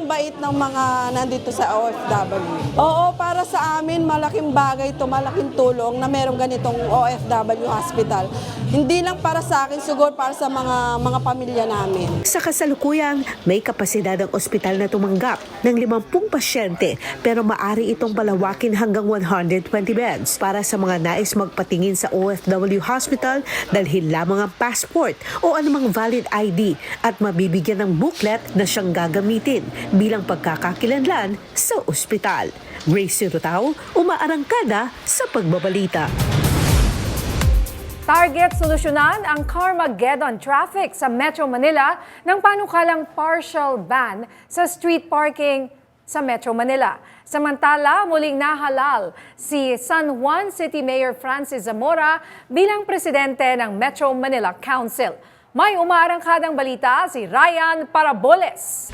bait ng mga nandito sa OFW. Oo, para sa amin malaking bagay ito, malaking tulong na merong ganitong OFW Hospital. Hindi lang para sa akin, siguro para sa mga pamilya namin. Sa kasalukuyan, may kapasidad ang ospital na tumanggap ng 50 pasyente pero maaari itong palawakin hanggang 120 beds para sa mga nais magpatingin sa OFW Hospital. Dalhin lamang ang passport o anumang valid ID at mabibigyan ng booklet na siyang gagamitin bilang pagkakakilanlan sa ospital. Gracie Rutao, umaarangkada sa pagbabalita. Target solusyonan ang Carmageddon traffic sa Metro Manila ng panukalang partial ban sa street parking sa Metro Manila. Samantala, muling nahalal si San Juan City Mayor Francis Zamora bilang presidente ng Metro Manila Council. May umaarangkadang balita si Ryan Paraboles.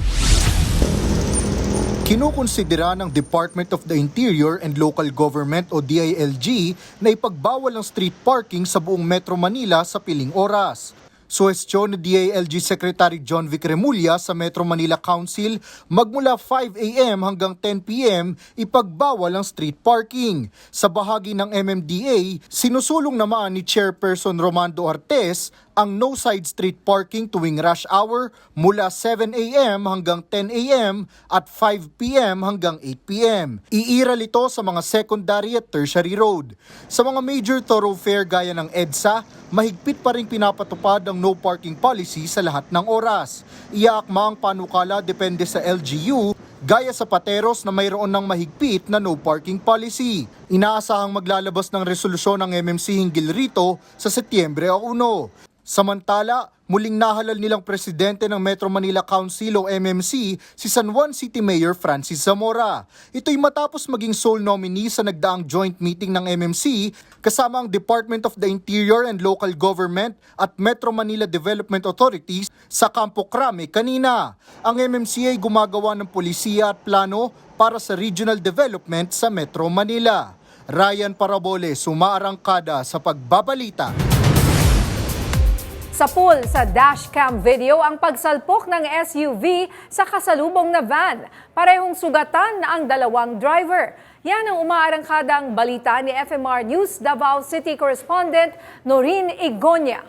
Kinukonsidera ng Department of the Interior and Local Government o DILG na ipagbawal ang street parking sa buong Metro Manila sa piling oras. Suhestyon ni DILG Secretary John Vic Remulla sa Metro Manila Council, magmula 5 a.m. hanggang 10 p.m. ipagbawal ang street parking. Sa bahagi ng MMDA, sinusulong naman ni Chairperson Romando Artes ang no-side street parking tuwing rush hour mula 7 a.m. hanggang 10 a.m. at 5 p.m. hanggang 8 p.m. Iiral ito sa mga secondary at tertiary road. Sa mga major thoroughfare gaya ng EDSA, mahigpit pa rin pinapatupad ang no parking policy sa lahat ng oras. Iyaakma ang panukala depende sa LGU, gaya sa Pateros na mayroon ng mahigpit na no parking policy. Inaasahang maglalabas ng resolusyon ng MMC hinggil rito sa Setyembre 1. Samantala, muling nahalal nilang presidente ng Metro Manila Council o MMC si San Juan City Mayor Francis Zamora. Ito'y matapos maging sole nominee sa nagdaang joint meeting ng MMC kasama ang Department of the Interior and Local Government at Metro Manila Development Authorities sa Campo Crame kanina. Ang MMC ay gumagawa ng polisiya at plano para sa regional development sa Metro Manila. Ryan Paraboles, umaarangkada sa pagbabalita. Sa pool sa dashcam video ang pagsalpok ng SUV sa kasalubong na van. Parehong sugatan ang dalawang driver. Yan ang umaarangkadang balita ni FMR News Davao City Correspondent Noreen Igonia.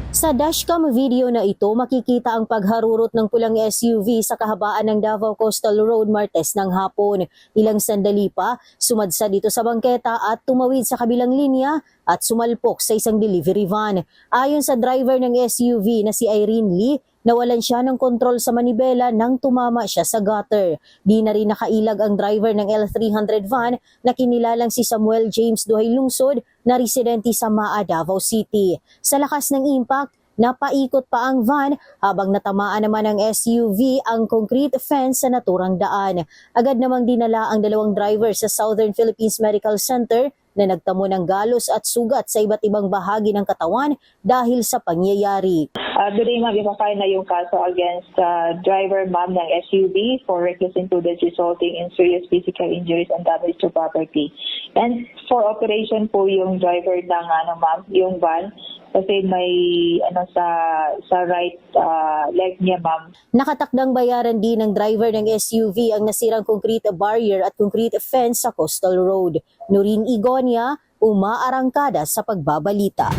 Sa dashcam video na ito, makikita ang pagharurot ng pulang SUV sa kahabaan ng Davao Coastal Road Martes ng hapon. Ilang sandali pa, sumadsa dito sa bangketa at tumawid sa kabilang linya at sumalpok sa isang delivery van. Ayon sa driver ng SUV na si Irene Lee, nawalan siya ng kontrol sa manibela nang tumama siya sa gutter. Di na rin nakailag ang driver ng L300 van na kinilalang si Samuel James Duhay Lungsod na residente sa Maa, Davao City. Sa lakas ng impact, napaikot pa ang van habang natamaan naman ng SUV ang concrete fence sa naturang daan. Agad namang dinala ang dalawang driver sa Southern Philippines Medical Center na nagtamo ng galos at sugat sa iba't ibang bahagi ng katawan dahil sa pangyayari. Today, ma'am, ipafile na yung kaso against driver, ma'am, ng SUV for reckless imprudence resulting in serious physical injuries and damage to property. And for operation po yung driver ng ma'am, yung van, kasi may sa right leg niya, ma'am. Nakatakdang bayaran din ng driver ng SUV ang nasirang concrete barrier at concrete fence sa Coastal Road. Noreen Igonia, umaarangkada sa pagbabalita.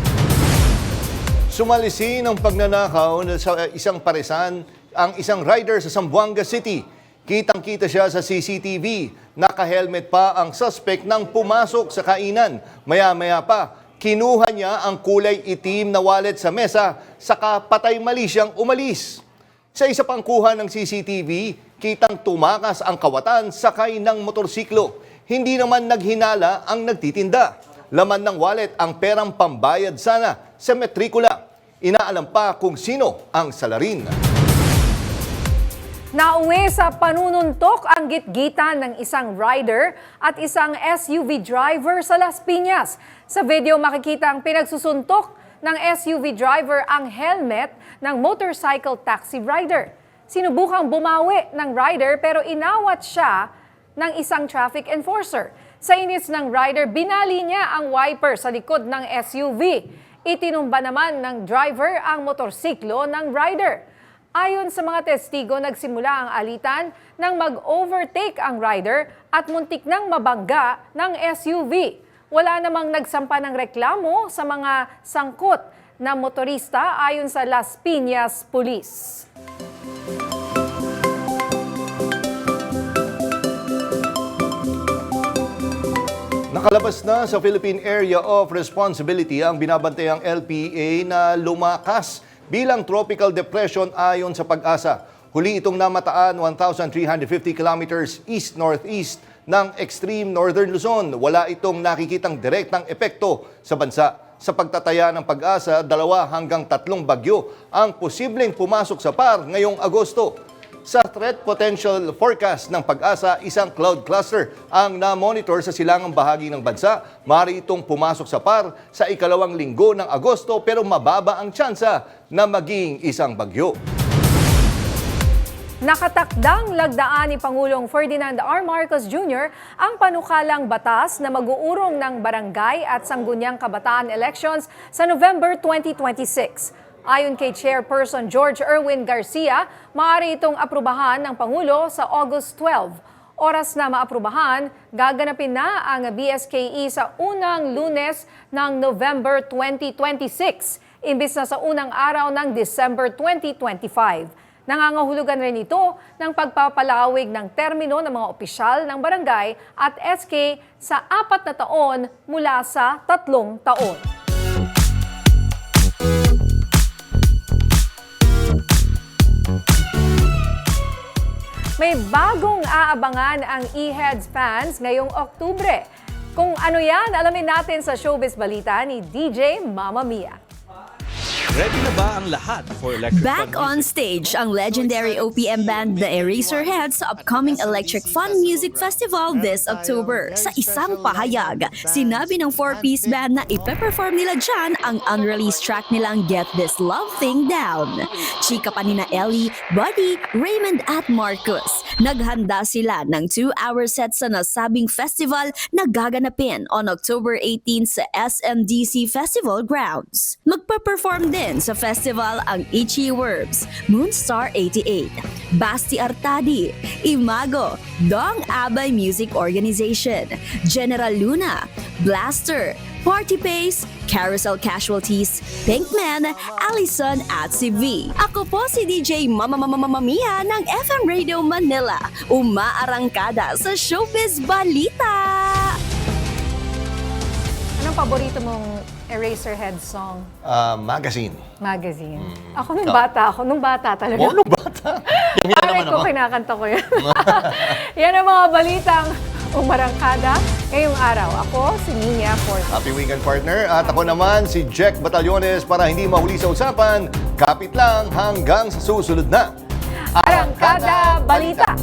Sumalisi ng pagnanakaw sa isang paresan ang isang rider sa Zamboanga City. Kitang-kita siya sa CCTV. Naka-helmet pa ang suspect nang pumasok sa kainan. Maya-maya pa, kinuha niya ang kulay itim na wallet sa mesa, saka patay mali siyang umalis. Sa isa pang kuha ng CCTV, kitang tumakas ang kawatan sakay ng motorsiklo. Hindi naman naghinala ang nagtitinda. Laman ng wallet ang perang pambayad sana sa metrikula. Inaalam pa kung sino ang salarin. Nauwi sa panununtok ang gitgitan ng isang rider at isang SUV driver sa Las Piñas. Sa video makikita ang pinagsusuntok ng SUV driver ang helmet ng motorcycle taxi rider. Sinubukang bumawi ng rider pero inawat siya ng isang traffic enforcer. Sa inis ng rider, binali niya ang wiper sa likod ng SUV. Itinumba naman ng driver ang motorsiklo ng rider. Ayon sa mga testigo, nagsimula ang alitan nang mag-overtake ang rider at muntik nang mabangga ng SUV. Wala namang nagsampa ng reklamo sa mga sangkot na motorista ayon sa Las Piñas Police. Nakalabas na sa Philippine Area of Responsibility ang binabantayang LPA na lumakas bilang tropical depression ayon sa Pag-asa. Huli itong namataan 1,350 kilometers east-northeast ng extreme northern Luzon. Wala itong nakikitang direktang epekto sa bansa. Sa pagtataya ng Pag-asa, 2 hanggang 3 bagyo ang posibleng pumasok sa PAR ngayong Agosto. Sa threat potential forecast ng Pag-asa, isang cloud cluster ang na-monitor sa silangang bahagi ng bansa. Maaari itong pumasok sa PAR sa ikalawang linggo ng Agosto pero mababa ang tsansa na maging isang bagyo. Nakatakdang lagdaan ni Pangulong Ferdinand R. Marcos Jr. ang panukalang batas na mag-uurong ng barangay at sangguniang kabataan elections sa November 2026. Ayon kay Chairperson George Erwin Garcia, maaari itong aprubahan ng Pangulo sa August 12. Oras na maaprubahan, gaganapin na ang BSKE sa unang Lunes ng November 2026, imbis na sa unang araw ng December 2025. Nangangahulugan rin ito ng pagpapalawig ng termino ng mga opisyal ng barangay at SK sa 4 na taon mula sa 3 taon. May bagong aabangan ang eHeads fans ngayong Oktubre. Kung ano yan, alamin natin sa Showbiz Balita ni DJ Mama Mia. Ready na ba ang lahat for Electric Back on stage ang legendary OPM band The Eraserheads sa upcoming Electric Fun Music Festival this October. Sa isang pahayag, sinabi ng 4-piece band na ipe-perform nila dyan ang unreleased track nilang Get This Love Thing Down. Chika pa nina Ellie, Buddy, Raymond at Marcus. Naghanda sila ng 2-hour set sa nasabing festival na gaganapin on October 18 sa SMDC Festival Grounds. Magpa-perform din sa festival ang Itchy Worms, Moonstar 88, Basti Artadi, Imago, Dong Abay Music Organization, General Luna, Blaster, Party Pace, Carousel Casualties, Pinkman, Allison at si V. Ako po si DJ Mama Mia ng FM Radio Manila, umaarangkada sa Showbiz Balita. Anong paborito mong Eraserhead song? Magazine. Magazine. Ako nung bata talaga. Nung bata? Yung Aray ko, kinakanta ko yan. Yan ang mga balitang umarangkada ngayong araw. Ako, si Nina Porto. Happy weekend, partner. At ako naman, si Jack Batallones. Para hindi mahuli sa usapan, kapit lang hanggang sa susunod na Arangkada Balita.